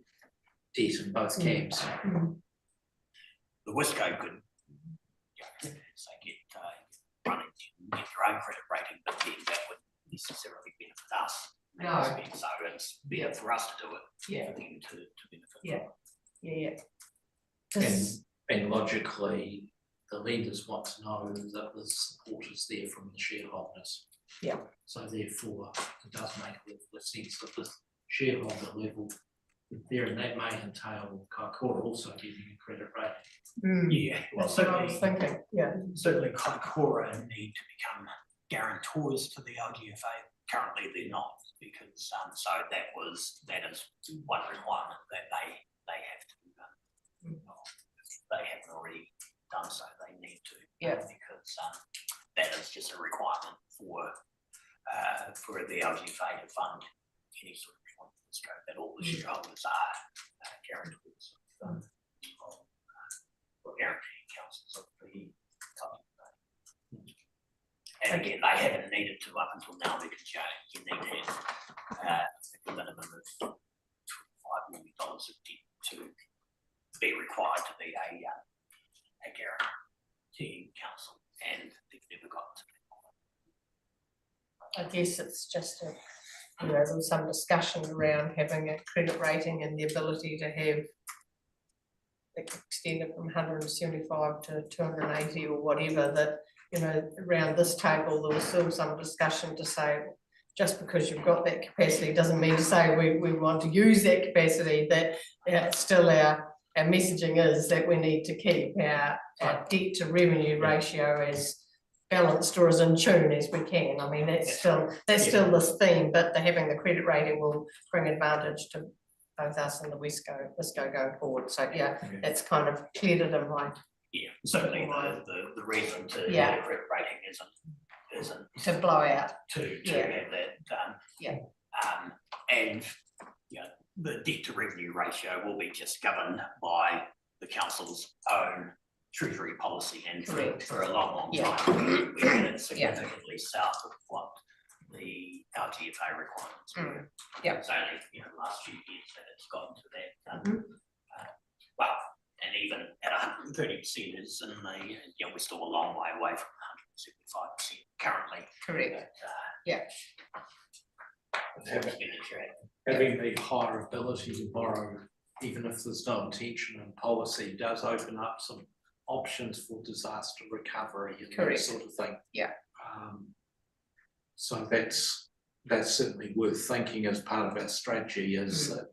debt in both camps. the Wisco could, say get running and get their own credit rating, but then that wouldn't necessarily benefit us. in that No. respect. So it's better for us to do it, Yeah. for them to benefit. Yeah. Yeah. And logically, the lenders want to know that the support is there from the shareholders. Yeah. So therefore, it does make a little bit sense at the shareholder level there, and that may entail Kaikoura also getting a credit rating. Yeah, well, That's what I was certainly, thinking. Yeah. certainly Kaikoura need to become guarantors to the LGFA. Currently, they're not, because so that is one requirement that they have to. If they haven't already done so, they need to. Yeah. Because that is just a requirement for the LGFA to fund any sort of performance scope, that all the shareholders are guarantors or guaranteeing councils of the LGFA. And again, they haven't needed to up until now, because you need to have a minimum of $25 million of debt to be required to be a guaranteeing council, and they've never got to I guess it's just there was some discussion around having a credit rating and the ability to have extended from 175 to 280 or whatever, that, around this table, there was still some discussion to say, just because you've got that capacity doesn't mean to say we want to use that capacity, that still our messaging is that we need to keep our debt to revenue ratio as balanced or as in tune as we can. I mean, that's still this theme, but having the credit rating will bring advantage to both us and the Wisco going forward. So it's kind of cleared it in my. Yeah, certainly the reason to get a credit rating isn't to blow out. To have that done. And the debt to revenue ratio will be just governed by the council's own treasury policy, and for a long time we had it significantly south of what the LGFA requirements were. It's only last few years that it's gotten to that. Well, and even at 130% is in the we're still a long way away from 175% currently. Correct. Having the higher ability to borrow, even if there's no intention and policy, does open up some options for disaster recovery and that sort of thing. So that's certainly worth thinking as part of our strategy, is that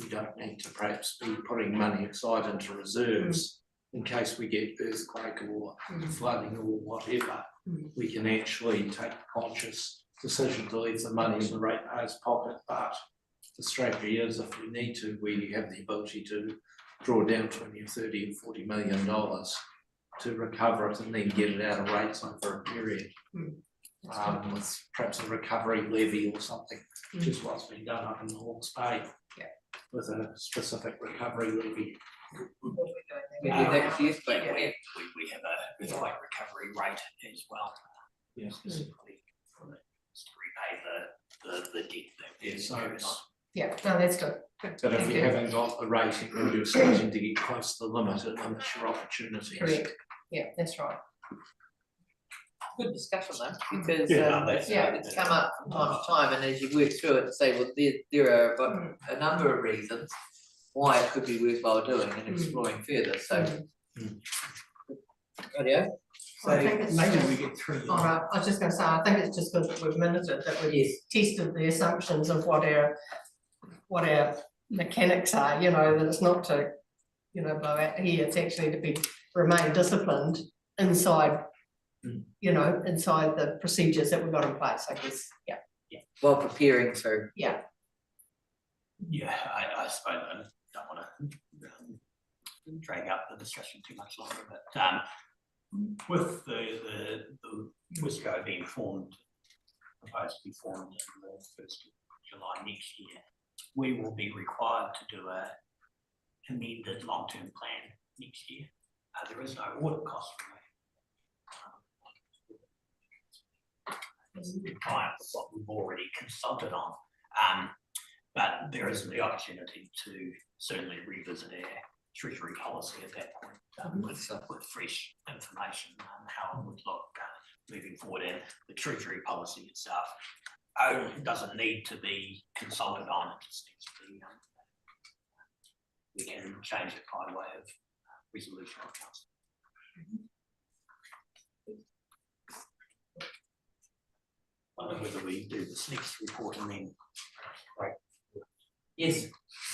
we don't need to perhaps be putting money aside into reserves in case we get earthquake or flooding or whatever. We can actually take a conscious decision to leave the money in the ratepayer's pocket, but the strategy is, if we need to, we have the ability to draw down 20 or 30 or 40 million dollars to recover it and then get it out of rates over a period. With perhaps a recovery levy or something, which is what's been done up in the Hawke's Bay. Yeah. With a specific recovery levy. We did that use, but Yeah, we have a earthquake recovery rate as well. Yeah. Specifically for the, to repay the debt that Yeah, is so carried on. it's, Yeah, no, that's good. Good. but if Thank you you. haven't got the rating and you're starting to get close to the limit, it limits your opportunities. Correct. Yeah, that's right. good discussion though, because Yeah, it's come up from time to time, and as you work through it, say, well, there are a number of reasons why it could be worthwhile doing and exploring further, so. Rightio. I think it's Maybe just- we get through. All right, I was just gonna say, I think it's just good that we've minuted, that we've Yes. tested the assumptions of what our mechanics are, you know, that it's not to, you know, blow out here, it's actually to be, remain disciplined inside, you know, inside the procedures that we've got in place, I guess, yeah. While preparing for, Yeah, I suppose I don't wanna drag out the discussion too much longer, but with the Wisco being formed, proposed to be formed on the 1st of July next year, we will be required to do a amended long-term plan next year. There is no audit cost for that. It's compliant with what we've already consulted on. But there is the opportunity to certainly revisit our treasury policy at that point with fresh information on how it would look moving forward. And the treasury policy itself doesn't need to be consulted on, it just needs to be, we can change it by way of resolution of council. I don't know whether we do this next report and then. yes,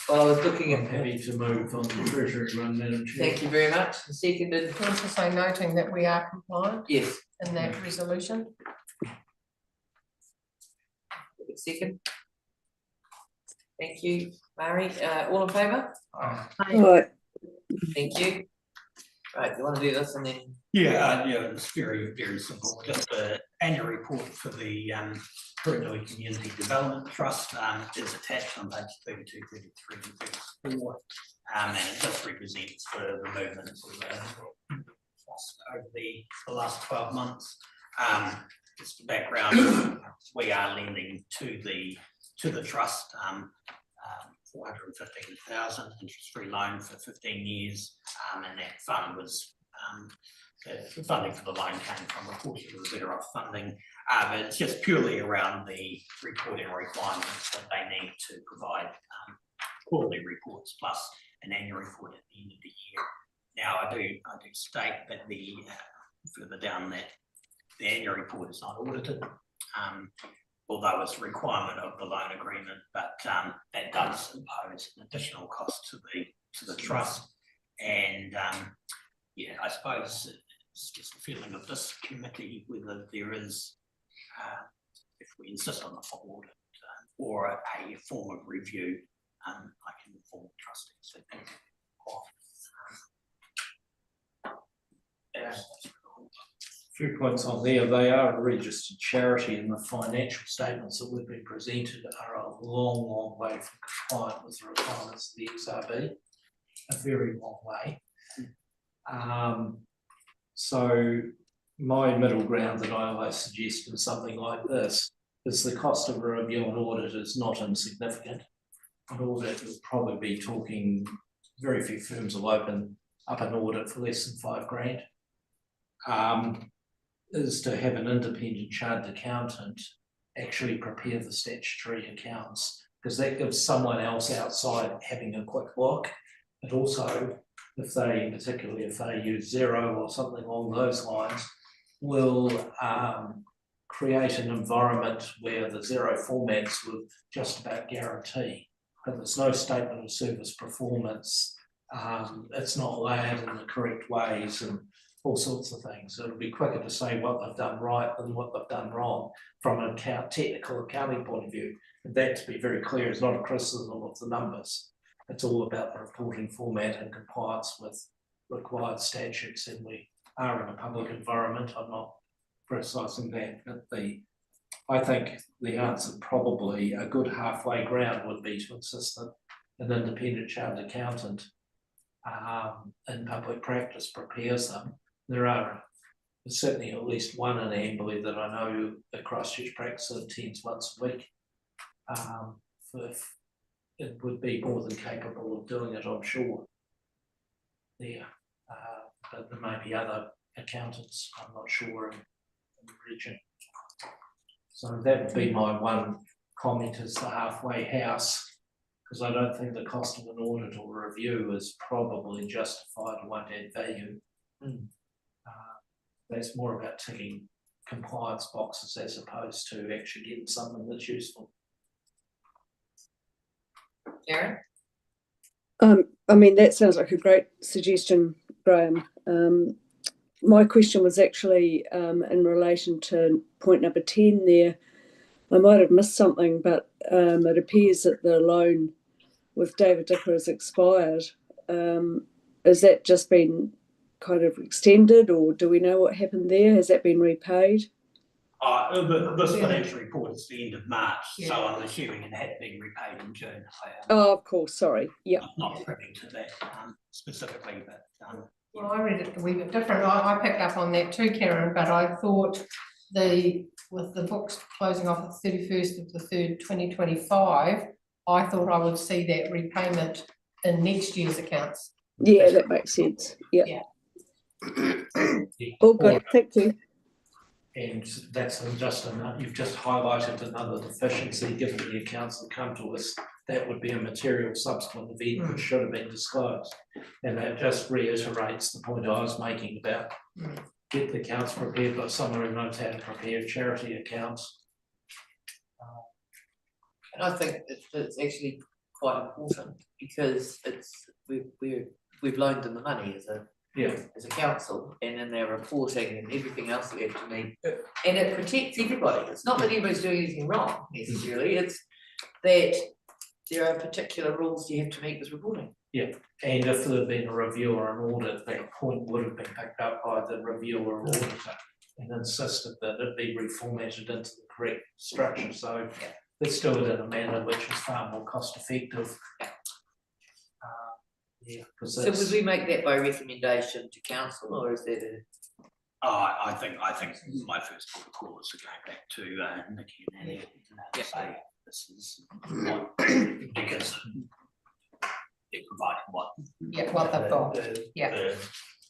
well, I was looking I'm at, happy to move on the treasury run, Madam Chair. thank you very much, seconded, Can I also say noting that we are compliant yes, in that resolution? second. Thank you, Mary, all in favour? Right, Thank you. Right, you wanna do this and then, Yeah, it's very, very simple. Just the annual report for the Kurundui Community Development Trust is attached on page 32, 33, and 34. And it just represents the movements of the trust over the last 12 months. Just the background, we are lending to the trust 415,000 interest-free loan for 15 years, and that fund was the funding for the loan came from a portion of the Better Off funding, but it's just purely around the reporting requirements that they need to provide quarterly reports plus an annual report at the end of the year. Now, I do state that the further down that the annual report is not audited, although it's a requirement of the loan agreement, but that does impose an additional cost to the trust. And yeah, I suppose it's just a feeling of this committee whether there is, if we insist on the full audit or a form of review, I can inform trustees that they Few points on there, they are a registered charity and the financial statements that we've been presented are a long way from compliant with the requirements of the XRB, a very long way. So my middle ground that I always suggest in something like this is the cost of a review and audit is not insignificant. An audit will probably be talking, very few firms will open up an audit for less than $5,000. Is to have an independent chartered accountant actually prepare the statutory accounts, because that gives someone else outside having a quick look. But also, particularly if they use Xero or something along those lines, will create an environment where the Xero formats would just about guarantee. But there's no statement of service performance, it's not layered in the correct ways, and all sorts of things. It'll be quicker to say what they've done right than what they've done wrong from an technical accounting point of view. And that, to be very clear, is not a criticism of the numbers. It's all about the reporting format and compliance with required statutes, and we are in a public environment. I'm not criticising that, but I think the answer, probably a good halfway ground, would be to insist that an independent chartered accountant in public practice prepares them. There's certainly at least one in Amberley that I know the Christchurch practice attends once a week. It would be more than capable of doing it, I'm sure. There, but there may be other accountants, I'm not sure, in the region. So that would be my one comment, is the halfway house, because I don't think the cost of an audit or review is probably justified or won't add value. That's more about ticking compliance boxes as opposed to actually getting something that's useful. Karen? I mean, that sounds like a great suggestion, Graham. My question was actually in relation to point number 10 there. I might have missed something, but it appears that the loan with David Dicker has expired. Has that just been kind of extended, or do we know what happened there? Has that been repaid? This financial report is the end of March, so I'm assuming it had been repaid in June. Oh, of course, sorry. Yeah. I'm not privy to that specifically, but Well, I read it a wee bit different. I picked up on that too, Karen, but I thought with the books closing off at the 31st of the 3rd, 2025, I thought I would see that repayment in next year's accounts. Yeah, that makes sense. Yeah. All good, thank you. And that's you've just highlighted another deficiency. Given the accounts that come to us, that would be a material subsequent event which should have been disclosed. And that just reiterates the point I was making about get the accounts prepared by someone who knows how to prepare charity accounts. And I think it's actually quite important, because we've loaned them the money as a council, and in their reporting and everything else that we have to meet, and it protects everybody. It's not that anybody's doing anything wrong necessarily, it's that there are particular rules you have to meet with reporting. Yeah, and if there had been a review or an audit, that point would have been picked up by the reviewer or auditor and insisted that it be reformatted into the correct structure. So let's do it in a manner which is far more cost effective. So would we make that by recommendation to council, or is that a? I think my first call is to go back to Nikki and Annie and say this is what, because they're providing what they've got. The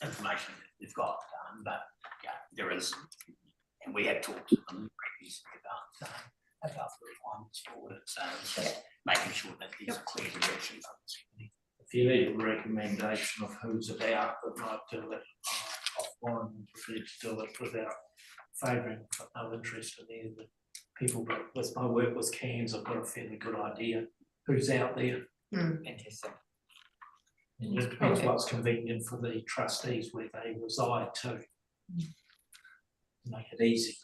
information that they've got, but there is, and we have talked to them previously about the requirements for it, so just making sure that there's a clear direction from this committee. If you need a recommendation of who's about that might do it offline, and prefer to do it without favouring, but no interest in either the people. But with my work with Cairns, I've got a fairly good idea who's out there. Fantastic. And it depends what's convenient for the trustees where they reside too. Make it easy.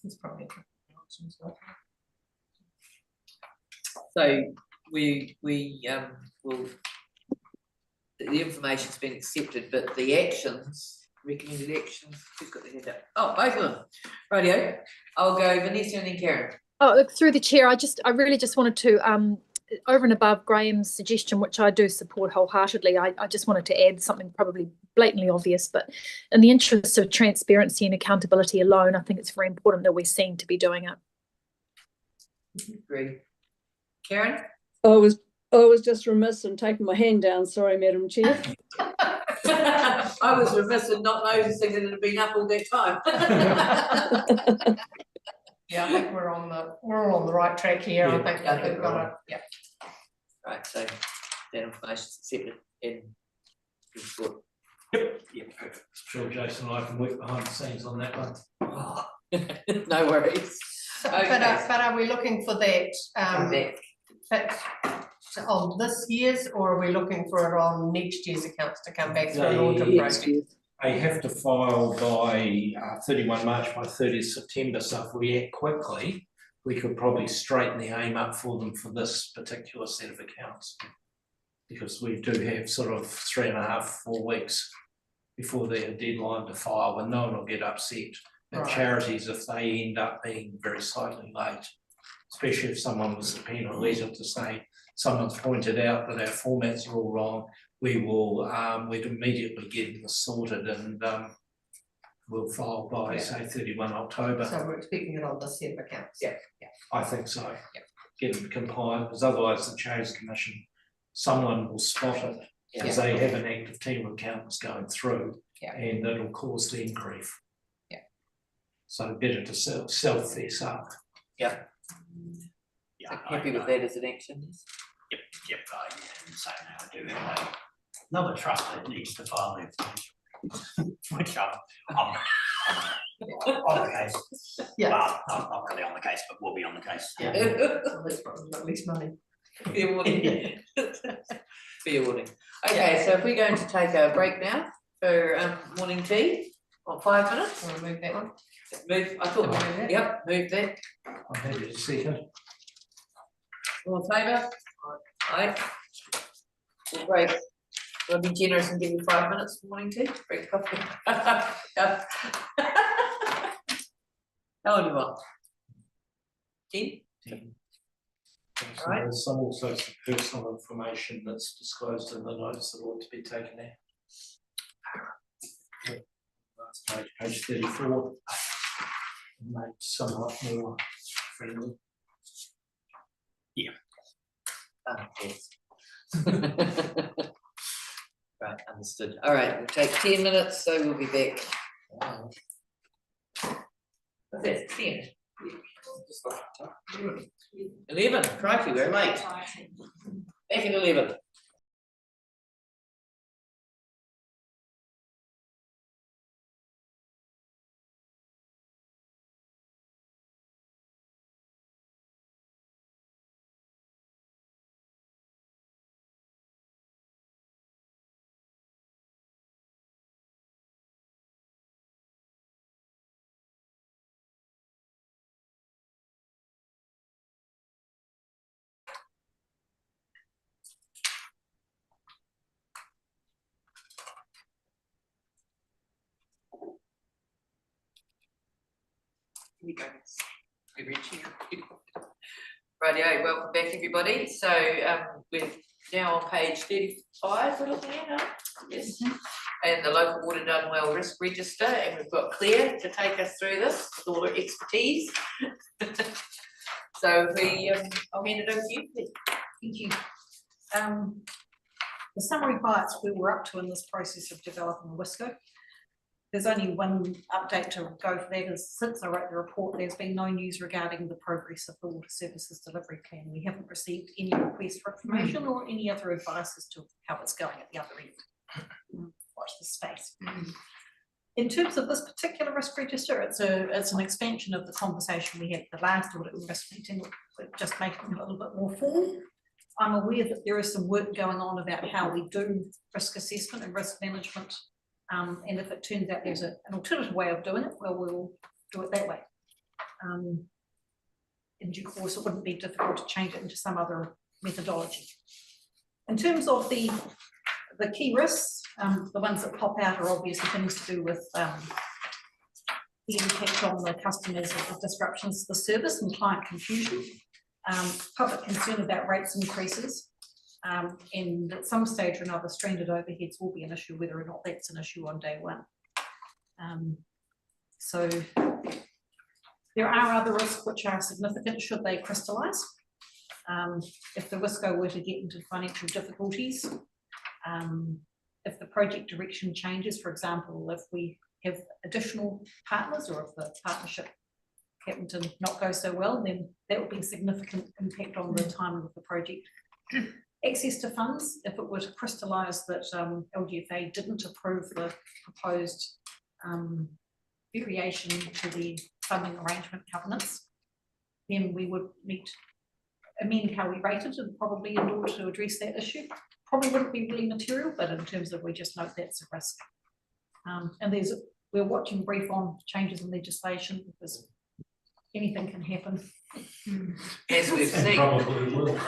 It's probably a option as well. So we will, the information's been accepted, but the actions, recommended actions, who's got the hand up? Oh, both of them. Rightio. I'll go Vanessa and then Karen. Oh, look, through the chair, I really just wanted to, over and above Graham's suggestion, which I do support wholeheartedly, I just wanted to add something probably blatantly obvious, but in the interest of transparency and accountability alone, I think it's very important that we're seen to be doing it. Agree. Karen? I was just remiss in taking my hand down. Sorry, Madam Chair. I was remiss in not noticing that it had been up all that time. Yeah, I think we're on the right track here. I think we've got it. Right, so that information's accepted in report. Yep, perfect. Sure, Jason and I can work behind the scenes on that one. Oh, no worries. But are we looking for that on this year's, or are we looking for it on next year's accounts to come back through an autumn process? They have to file by 31 March, by 30th September, so if we act quickly, we could probably straighten the aim up for them for this particular set of accounts. Because we do have sort of 3.5, 4 weeks before their deadline to file, and no one will get upset at Right. charities if they end up being very slightly late. Especially if someone was to pen a letter to say, someone's pointed out that our formats are all wrong, we will, we'd immediately get this sorted and we'll file by, Yeah. say, 31 October. So we're expecting it on the set of accounts. Yeah. I think so. Yep. Get them compliant, because otherwise the Charities Commission, someone will spot it, because they have an active team of accountants going through, Yeah. and it'll cause them grief. Yeah. So better to self-fess up. Yeah, Happy with that as an action? Yep, I am saying how I do have another trust that needs to file their financial, which I'm on the case. Yeah. Well, not really on the case, but will be on the case. Yeah. Well, that's probably got at least money. Fair warning. Fair warning. Okay, so if we're going to take a break now for morning tea, or 5 minutes? Want to move that one? Move, I thought, Can we move that? yep, move that. I'm happy to second. All in favour? Aye. We'll break. We'll be generous and give you 5 minutes for morning tea, break coffee. Yeah. How old do you want? 10? So Right. there's some also some personal information that's disclosed in the notice that ought to be taken out. Last page 34. Made somewhat more friendly. Yes. Right, understood. All right, we'll take 10 minutes, so we'll be back. What's that, 10? 11, crikey, we're late. Back at 11. Here we go. Rightio, welcome back everybody. So we're now on page 35, we're looking at, yes. And the local water done well risk register, and we've got Claire to take us through this with all her expertise. So we, I'll hand it over to you, please. Thank you. The summary bites we were up to in this process of developing WISCO. There's only one update to go for that, is since I wrote the report, there's been no news regarding the progress of the water services delivery plan. We haven't received any requests for information or any other advice as to how it's going at the other end. Watch the space. In terms of this particular risk register, it's an expansion of the conversation we had at the last audit and risk meeting, just making it a little bit more formal. I'm aware that there is some work going on about how we do risk assessment and risk management. And if it turns out there's an alternative way of doing it, well, we'll do it that way. In due course, it wouldn't be difficult to change it into some other methodology. In terms of the key risks, the ones that pop out are obviously things to do with the impact on the customers of disruptions to the service and client confusion, public concern about rates increases, and at some stage or another, stranded overheads will be an issue, whether or not that's an issue on day one. So there are other risks which are significant should they crystallise. If the WISCO were to get into financial difficulties, if the project direction changes, for example, if we have additional partners or if the partnership happened to not go so well, then that would be a significant impact on the timing of the project. Access to funds, if it were to crystallise that LGFA didn't approve the proposed variation to the funding arrangement covenants, then we would amend how we rated and probably in order to address that issue. Probably wouldn't be really material, but in terms of we just note that's a risk. And we're watching brief on changes in legislation because anything can happen. As we've And seen. probably will.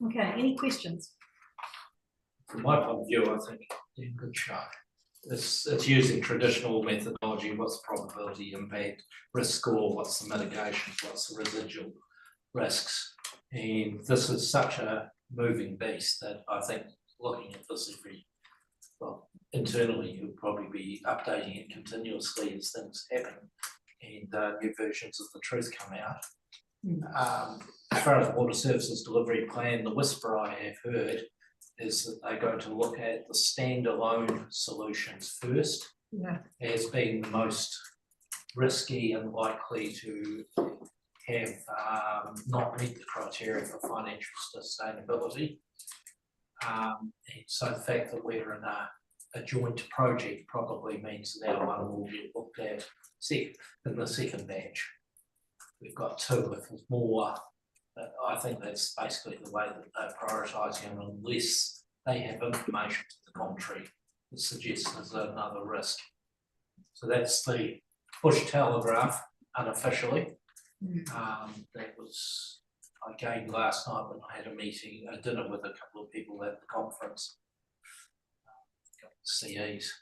Okay, any questions? From my point of view, I think they're in good shape. It's using traditional methodology, what's the probability impact, risk score, what's the mitigation, what's the residual risks. And this is such a moving beast that I think looking at this internally, you'll probably be updating it continuously as things happen and new versions of the truth come out. As far as water services delivery plan, the whisper I have heard is that they're going to look at the standalone solutions first as being the most risky and likely to have not meet the criteria for financial sustainability. And so the fact that we're in a joint project probably means that our one will get looked at in the second batch. We've got two, if there's more. But I think that's basically the way that they're prioritising them, unless they have information to the contrary that suggests there's another risk. So that's the push telegraph unofficially. That was, I gained last night when I had a dinner with a couple of people at the conference. CEs.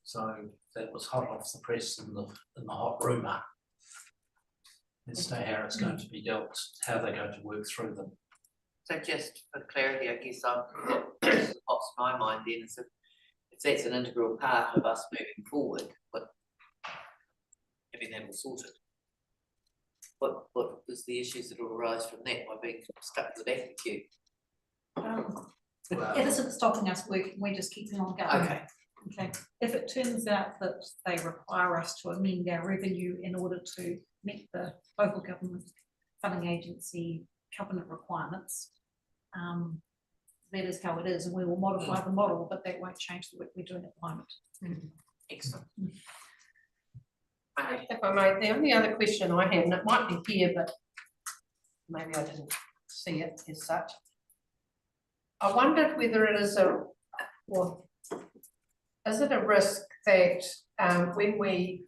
So that was hot off the press in the hot rumour. As to how it's going to be dealt, how they're going to work through them. So just for clarity, I guess what pops in my mind then is if that's an integral part of us moving forward, but having that all sorted, what is the issues that will arise from that by being stuck at the back of the queue? It isn't stopping us working, we're just keeping on going. Okay. Okay, if it turns out that they require us to amend our revenue in order to meet the local government funding agency covenant requirements, that is how it is, and we will modify the model, but that won't change the work we're doing at the moment. Excellent. If I may, the only other question I had, and it might be here, but maybe I didn't see it as such. I wondered whether it is is it a risk that when we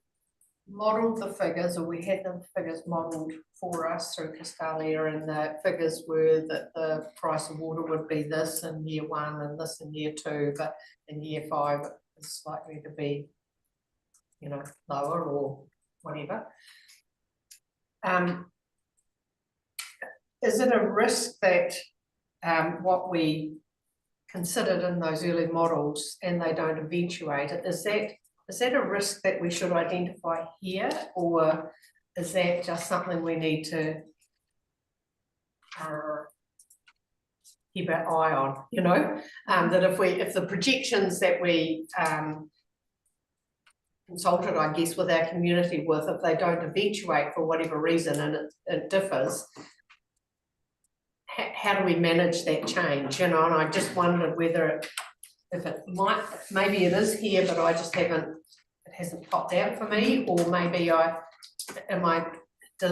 modelled the figures, or we had the figures modelled for us through Castalia, and the figures were that the price of water would be this in year 1 and this in year 2, but in year 5 it's likely to be, lower or whatever. Is it a risk that what we considered in those early models and they don't eventuate it, is that a risk that we should identify here, or is that just something we need to keep our eye on, that if the projections that we consulted, I guess, with our community with, if they don't eventuate for whatever reason and it differs, how do we manage that change, and I just wondered whether if it might, maybe it is here, but I just it hasn't popped out for me, or maybe am I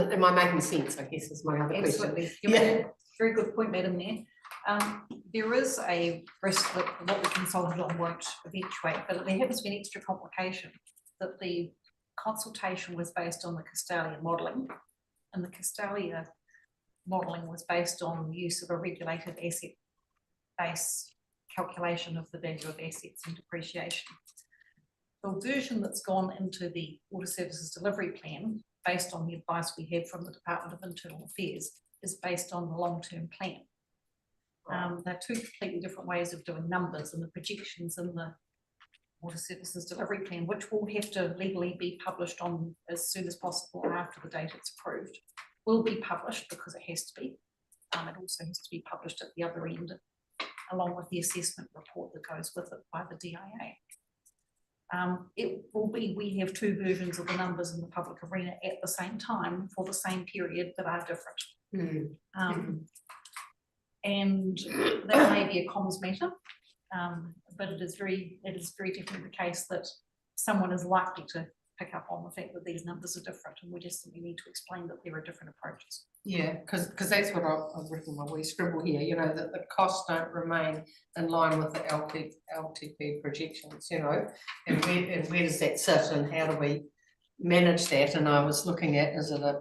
making sense, I guess is my other question. Absolutely. You made a very good point, Madam Mayor. There is a risk that what we consulted on won't eventuate, but there happens to be an extra complication that the consultation was based on the Castalia modelling, and the Castalia modelling was based on the use of a regulated asset base calculation of the value of assets and depreciation. The version that's gone into the Water Services Delivery Plan, based on the advice we had from the Department of Internal Affairs, is based on the long-term plan. They're two completely different ways of doing numbers, and the projections in the Water Services Delivery Plan, which will have to legally be published on as soon as possible after the date it's approved, will be published because it has to be. It also has to be published at the other end, along with the assessment report that goes with it by the DIA. It will be, we have two versions of the numbers in the public arena at the same time for the same period that are different. And that may be a comms matter, but it is very definitely the case that someone is likely to pick up on the fact that these numbers are different, and we just simply need to explain that there are different approaches. Yeah, because that's what I've written my wee scribble here, you know, that the costs don't remain in line with the LTP projections, you know, and where does that sit and how do we manage that? And I was looking at, is it a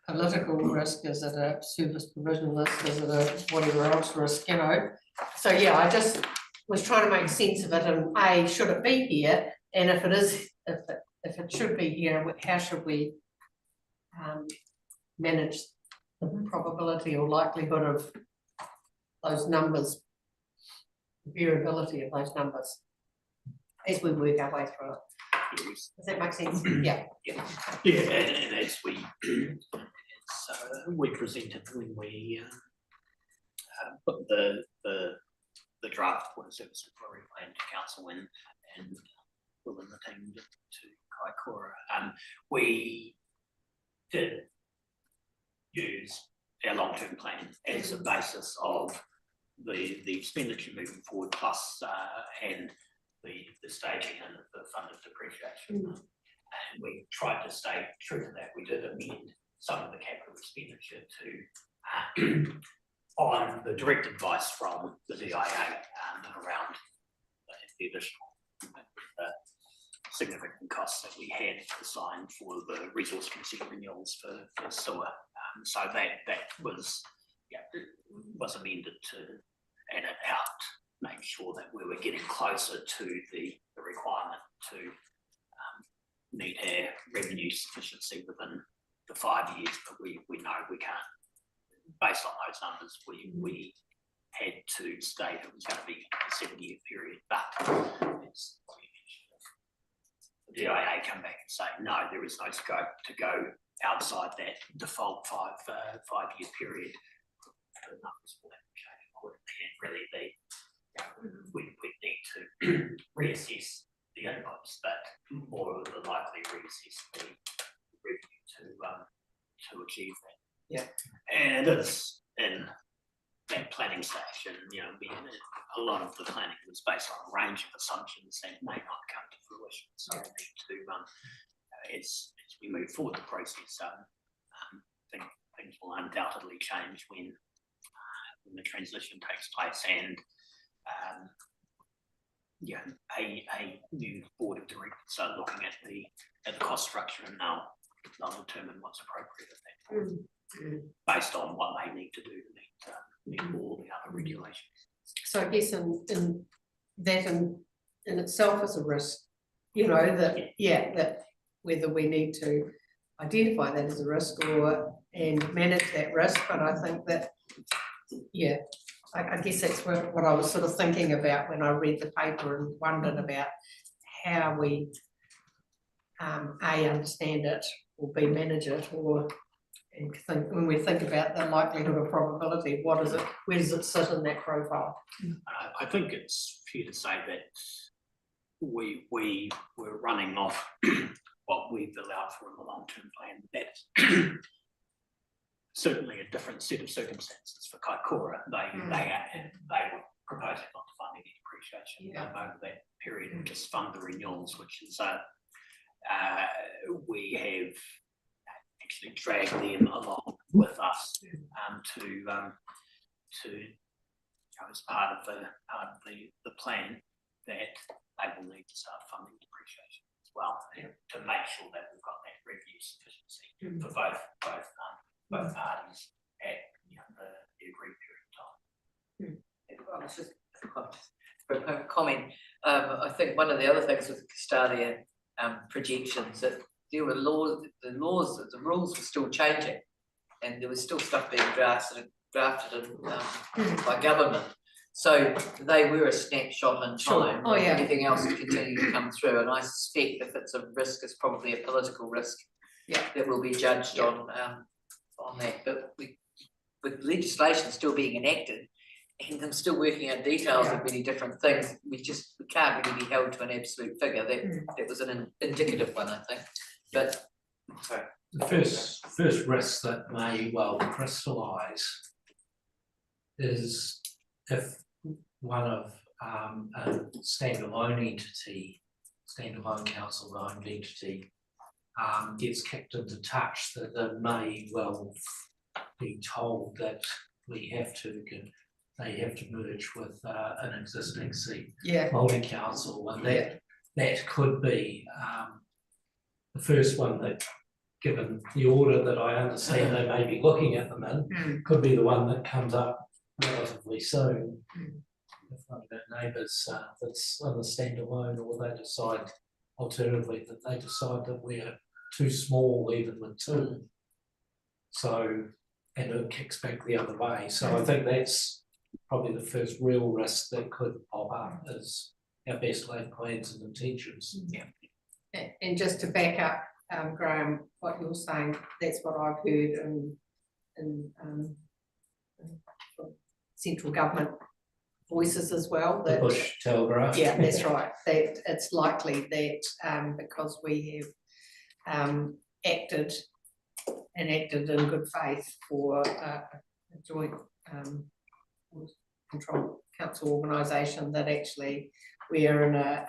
political risk, is it a service provision risk, is it a whatever else risk, you know? So yeah, I just was trying to make sense of it, and should it be here? And if it is, if it should be here, how should we manage the probability or likelihood of those numbers, variability of those numbers as we work our way through it? Does that make sense? Yeah. And as we presented when we put the draft water service recovery plan to council and within the team to Kaikoura, we did use our long-term plan as a basis of the expenditure moving forward, plus and the staging and the funded depreciation. And we tried to stay true to that. We did amend some of the capital expenditure to on the direct advice from the DIA around the additional significant costs that we had assigned for the resource consent renewals for sewer. So that was amended to, and it helped make sure that we were getting closer to the requirement to meet our revenue sufficiency within the 5 years, but we know we can't. Based on those numbers, we had to state it was going to be a 7-year period, but it's, the DIA come back and say, no, there is no scope to go outside that default five-year period. The numbers will have to change accordingly, and really we need to reassess the inputs, but more than likely reassess the revenue to achieve that. Yeah. And it is in that planning stage, and a lot of the planning was based on a range of assumptions that may not come to fruition. So we need to, as we move forward the process, things will undoubtedly change when the transition takes place, and a new board of directors are looking at the cost structure, and they'll determine what's appropriate at that point, based on what they need to do to meet all the other regulations. So I guess in that in itself is a risk, that whether we need to identify that as a risk and manage that risk. But I think that, I guess that's what I was sort of thinking about when I read the paper and wondered about how we understand it, or B, manage it, and think, when we think about the likelihood of probability, where does it sit in that profile? I think it's fair to say that we were running off what we've allowed for in the long-term plan. That's certainly a different set of circumstances for Kaikoura. They were proposing not to fund any depreciation over that period and just fund the renewals, which is we have actually dragged them along with us to as part of the plan, that they will need to start funding depreciation as well, to make sure that we've got that revenue sufficiency for both parties at the agreed period of time. Well, it's just for a comment. I think one of the other things with custodian projections that deal with the rules were still changing, and there was still stuff being drafted by government. So they were a snapshot in time. Oh, yeah. Anything else that continued to come through, and I suspect if it's a risk, it's probably a political risk that will be judged on that. But with legislation still being enacted and them still working out details of many different things, we can't really be held to an absolute figure. That was an indicative one, I think. But sorry. The first risk that may well crystallise is if one of a standalone council-owned entity gets kicked into touch, that they may well be told that they have to merge with an existing seat multi-council, and that could be the first one that, given the order that I understand they may be looking at them in, could be the one that comes up relatively soon. If one of our neighbours that's on the standalone, or they decide alternatively that they decide that we're too small even with two. So, and it kicks back the other way. So I think that's probably the first real risk that could pop up, is our best laid plans and intentions. And just to back up, Graham, what you're saying, that's what I've heard in central government voices as well. The That, Bush Telegraph. yeah, that's right. That it's likely that because we have acted in good faith for a joint control council organisation, that actually we're in a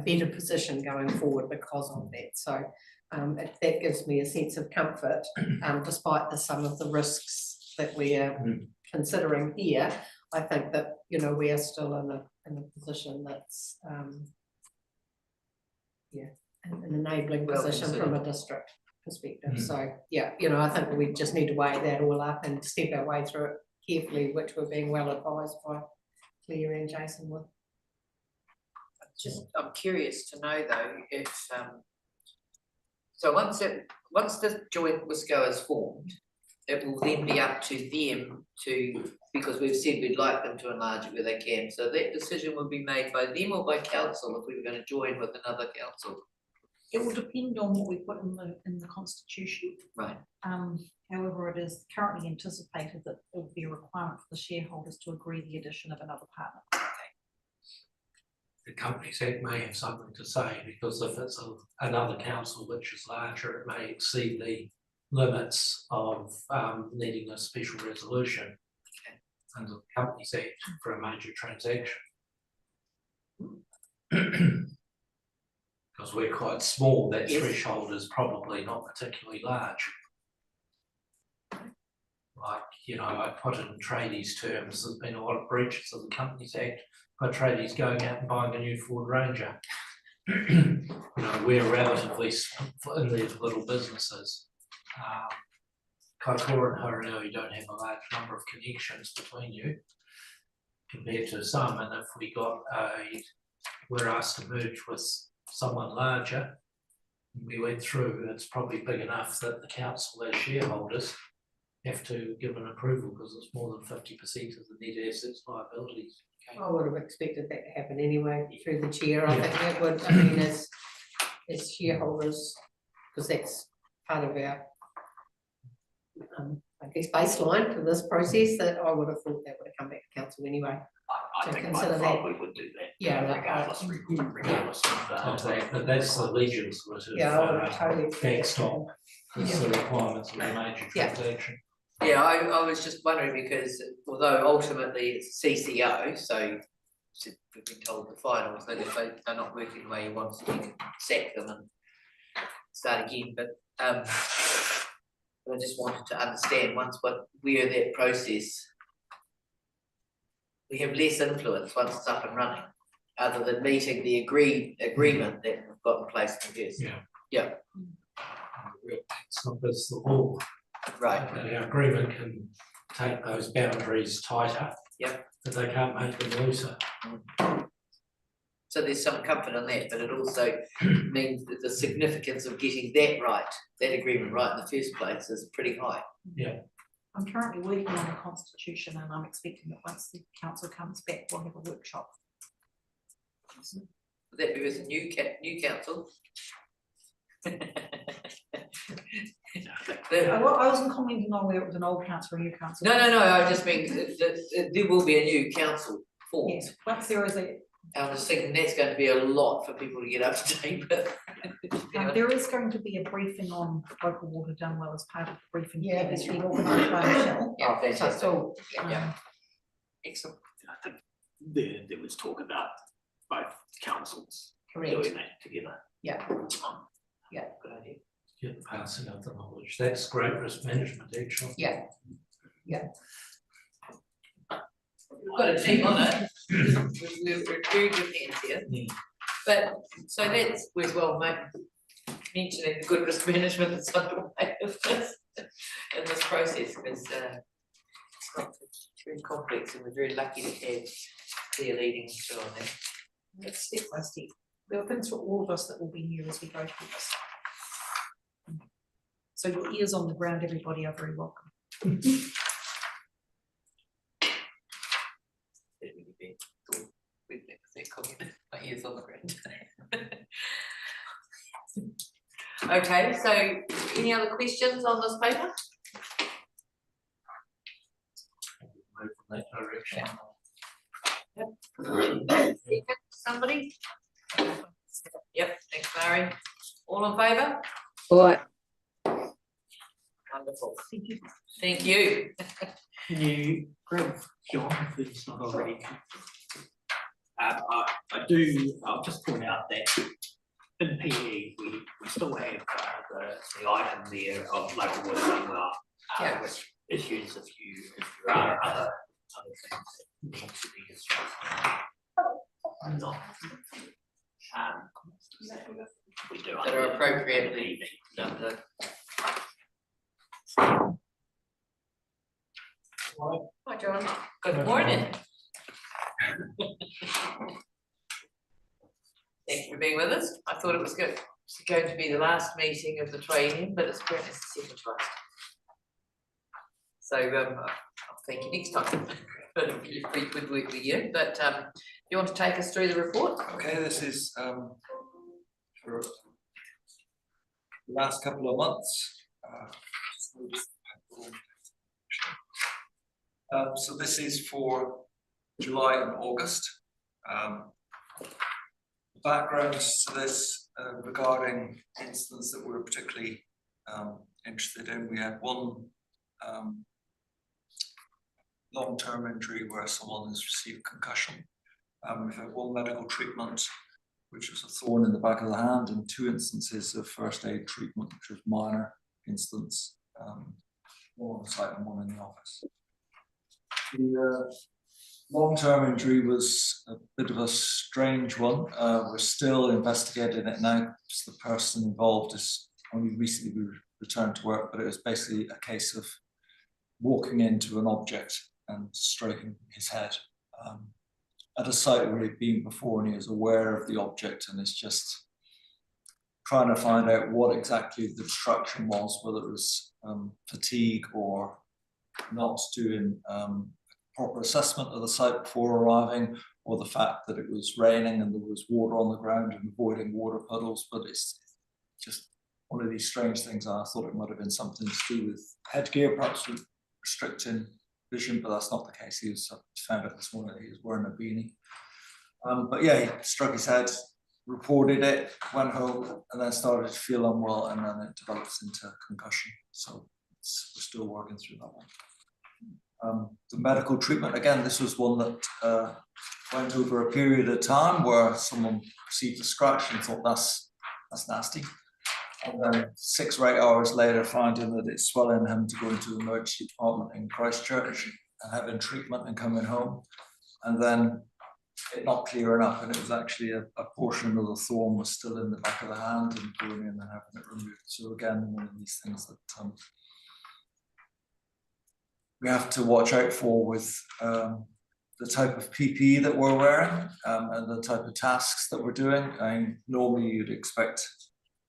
better position going forward because of that. So that gives me a sense of comfort, despite some of the risks that we are considering here. I think that, you know, we are still in a position that's an enabling position from a district perspective. So yeah, you know, I think we just need to weigh that all up and step our way through it carefully, which we're being well advised by Claire and Jason with. I'm curious to know though, if so once the joint WISCO is formed, it will then be up to them to, because we've said we'd like them to enlarge it where they can. So that decision will be made by them or by council if we were going to join with another council. It will depend on what we put in the constitution. Right. However, it is currently anticipated that it will be a requirement for the shareholders to agree the addition of another partner. The Companies Act may have something to say, because if it's another council which is larger, it may exceed the limits of needing a special resolution under the Companies Act for a major transaction. Because we're quite small, that threshold is probably not particularly large. Like, you know, I put in tradies terms, there's been a lot of breaches of the Companies Act by tradies going out and buying a new Ford Ranger. You know, we're relatively in these little businesses. Kaikoura and Haranui, you don't have a large number of connections between you compared to some, and if we're asked to merge with someone larger, we went through, it's probably big enough that the council as shareholders have to give an approval, because it's more than 50% of the net assets liabilities. Okay. I would have expected that to happen anyway through the chair. I think that would, I mean, as shareholders, because that's part of our I guess baseline for this process, that I would have thought that would have come back to council anyway. I think by default we would do that. Yeah, regardless of that. But that's the legislative backstop. It's the requirements of a major transaction. Yeah, I was just wondering, because although ultimately it's CCO, so we've been told the final, so if they're not working the way you want, so you can sack them and start again. But I just wanted to understand, once we're in that process, we have less influence once it's up and running, other than meeting the agreement that we've got in place in the first. Yeah. It's not as the law. Right. The agreement can take those boundaries tighter. Yep. But they can't make them looser. So there's some comfort in that, but it also means that the significance of getting that right, that agreement right in the first place, is pretty high. Yeah. I'm currently working on the constitution, and I'm expecting that once the council comes back, we'll have a workshop. Would that be with a new council? I wasn't commenting on whether it was an old council or a new council. No, I just mean that there will be a new council formed. Yes, once there is a. I was thinking that's going to be a lot for people to get up to date with. There is going to be a briefing on local water done well as part of the briefing. Yeah, that's that's been organised by Michelle. Oh, fantastic. So, Excellent. I think there was talk about both councils correct. doing that together. Yeah. Yeah, good idea. Get passing out the knowledge. That's great risk management, actually. Yeah. We've got a team on it. We're very good hands here. But, so that's, as well, mate, mentioning the good risk management that's underway of this, in this process, because it's not very complex, and we're very lucky to have clear leading through on that. It's step by step. There are things for all of us that will be new as we go through this. So your ears on the ground, everybody are very welcome. My ears on the ground. Okay, so any other questions on this paper? Move in that direction. Somebody? Yep, thanks, Larry. All in favour? Right. Wonderful. Thank you. Can you grab John if he's not already? I'll just point out that in PE, we still have the item there of local water runway, Yeah. which issues if there are other things that need to be discussed. Not, we do. That are appropriately numbered. Hi, John. Good morning. Thank you for being with us. I thought it was going to be the last meeting of the training, but it's apparently the second last. So I'll thank you next time. But you've pretty good work with you. But you want to take us through the report? Okay, this is for the last couple of months. So this is for July and August. Backgrounds to this regarding incidents that we're particularly interested in. We had one long-term injury where someone has received concussion. We've had one medical treatment, which was a thorn in the back of the hand, and 2 instances of first aid treatment, which was minor incidents, one on site and one in the office. The long-term injury was a bit of a strange one. We're still investigating it now because the person involved is only recently returned to work, but it was basically a case of walking into an object and striking his head at a site where he'd been before, and he was aware of the object and is just trying to find out what exactly the distraction was, whether it was fatigue or not doing proper assessment of the site before arriving, or the fact that it was raining and there was water on the ground and avoiding water puddles. But it's just one of these strange things. I thought it might have been something to do with headgear, perhaps restricting vision, but that's not the case. He was found out this morning that he was wearing a beanie. But yeah, he struck his head, reported it, went home, and then started to feel unwell, and then it develops into concussion. So we're still working through that one. The medical treatment, again, this was one that went over a period of time where someone received a scratch and thought that's nasty. And then 6 or 8 hours later, finding that it's swelling him to go into the emergency department in Christchurch and having treatment and coming home. And then it not clearing up, and it was actually a portion of the thorn was still in the back of the hand and going in and having it removed. So again, one of these things that we have to watch out for with the type of PPE that we're wearing and the type of tasks that we're doing. I mean, normally you'd expect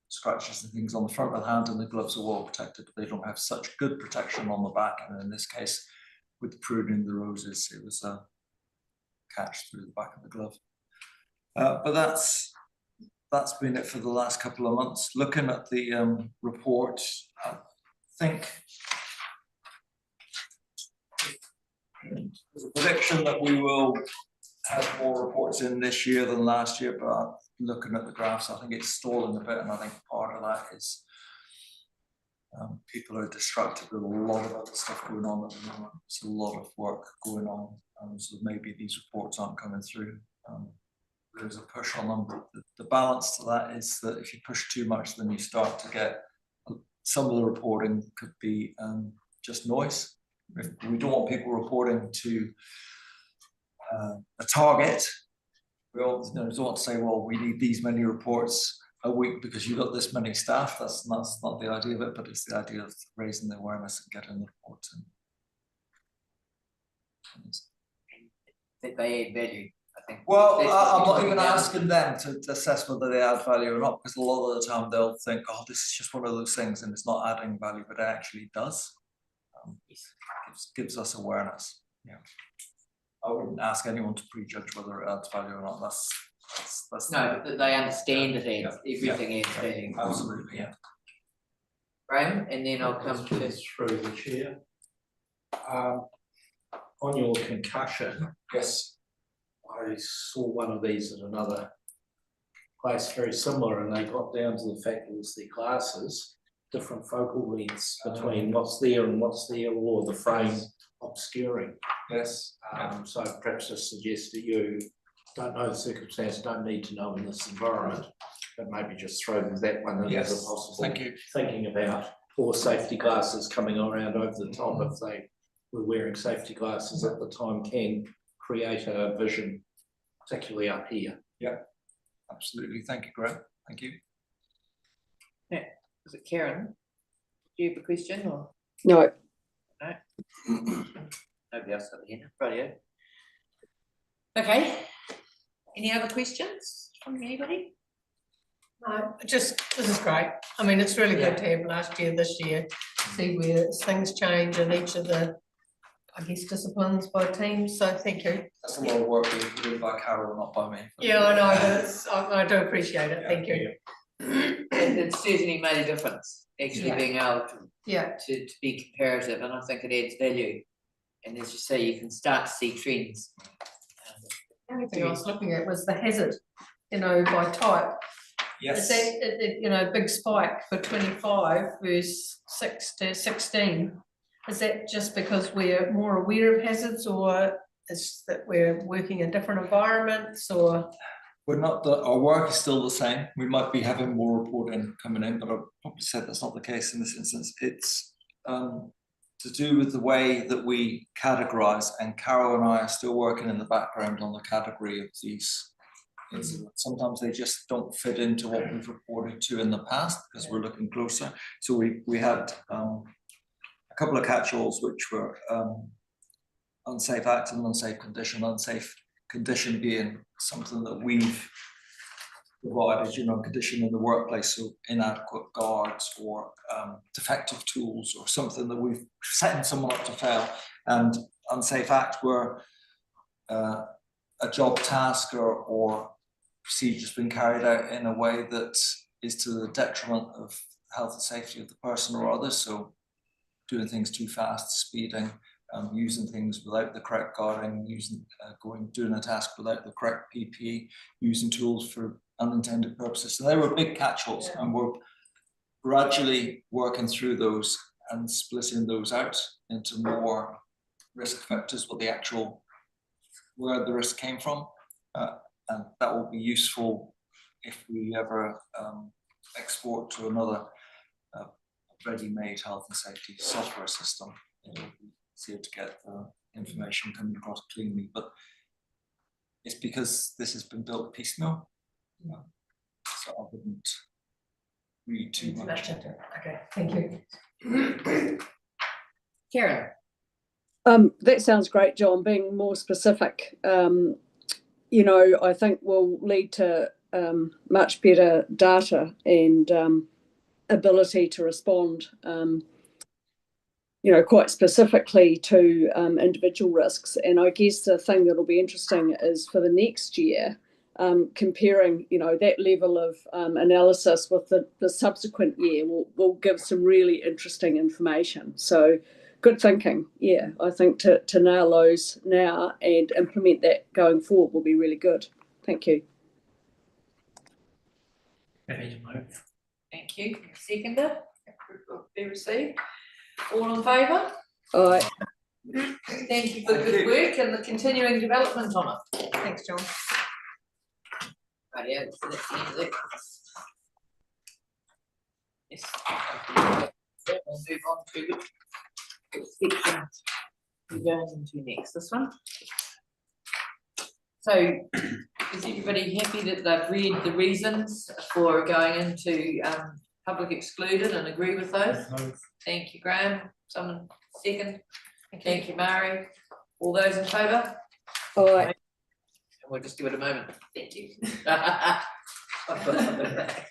scratches and things on the front of the hand and the gloves are well protected, but they don't have such good protection on the back. And in this case, with pruning the roses, it was a catch through the back of the glove. But that's been it for the last couple of months. Looking at the report, I think there's a prediction that we will have more reports in this year than last year, but looking at the graphs, I think it's stalling a bit, and I think part of that is people are distracted with a lot of other stuff going on at the moment. There's a lot of work going on, so maybe these reports aren't coming through. there's a push on them. The balance to that is that if you push too much, then you start to get, some of the reporting could be just noise. If we don't want people reporting to a target, we all don't want to say, well, we need these many reports a week because you've got this many staff. That's not the idea of it, but it's the idea of raising the awareness and getting the reports in. That they add value, I think. Well, That's what I'm we're not talking even about. asking them to assess whether they add value or not, because a lot of the time they'll think, oh, this is just one of those things and it's not adding value, but it actually does. Gives us awareness. Yeah. I wouldn't ask anyone to prejudge whether it adds value or not. That's No, but they understand it adds, everything adds yeah, value. absolutely, yeah. Graham, and then I'll come to Just through the chair. On your concussion, Yes. I saw one of these at another place very similar, and they got down to the fact it was their glasses, different focal lengths between what's there and what's there, or the frame obscuring. Yes. So perhaps just suggest that you don't know the circumstance, don't need to know in this environment, but maybe just throw that one in as a possible. Thank you. Thinking about, or safety glasses coming around over the top if they were wearing safety glasses at the time can create a vision, particularly up here. Absolutely. Thank you, Graham. Thank you. is it Karen? Do you have a question or? No. Nobody else got the hand, rightio. Okay, any other questions from anybody? No, just, this is great. I mean, it's really good to have last year, this year, see where things change in each of the, I guess, disciplines by teams, so thank you. That's a lot of work done by Carol, not by me. Yeah, I know, but it's, I do appreciate it, thank you. It's certainly made a difference, actually being able to be comparative, and I think it adds value. And as you say, you can start to see trends. The only thing I was looking at was the hazard, you know, by type. Yes. Is that, you know, big spike for 25 versus 6 to 16? Is that just because we're more aware of hazards, or is that we're working in different environments, or? We're not, our work is still the same. We might be having more reporting coming in, but I've probably said that's not the case in this instance. It's to do with the way that we categorise, and Carol and I are still working in the background on the category of these incidents. Sometimes they just don't fit into what we've reported to in the past because we're looking closer. So we had a couple of catch-alls which were unsafe act and unsafe condition being something that we've provided, you know, condition in the workplace, so inadequate guards or defective tools or something that we've setting someone up to fail, and unsafe act where a job task or procedures being carried out in a way that is to the detriment of health and safety of the person or others, so doing things too fast, speeding, using things without the correct guarding, doing a task without the correct PPE, using tools for unintended purposes. So they were big catch-alls, and we're gradually working through those and splitting those out into more risk factors, where the risk came from, and that will be useful if we ever export to another ready-made health and safety software system. It'll be easier to get the information coming across cleanly, but it's because this has been built piecemeal. So I wouldn't read too much. Okay, thank you. Karen. That sounds great, John. Being more specific, you know, I think will lead to much better data and ability to respond, you know, quite specifically to individual risks. And I guess the thing that'll be interesting is for the next year, comparing, you know, that level of analysis with the subsequent year will give some really interesting information. So good thinking. Yeah, I think to nail those now and implement that going forward will be really good. Thank you. Thank you. Seconder, be received. All in favour? Aye. Thank you for the good work and the continuing development on it. Thanks, John. Yeah, so that's the end of it. Yes. We'll move on to which section we're going into next, this one. So is everybody happy that they've read the reasons for going into public excluded and agree with those? Thank you, Graham. Someone second? Thank you, Mari. All those in favour? All right. We'll just give it a moment. Thank you. I've got something back.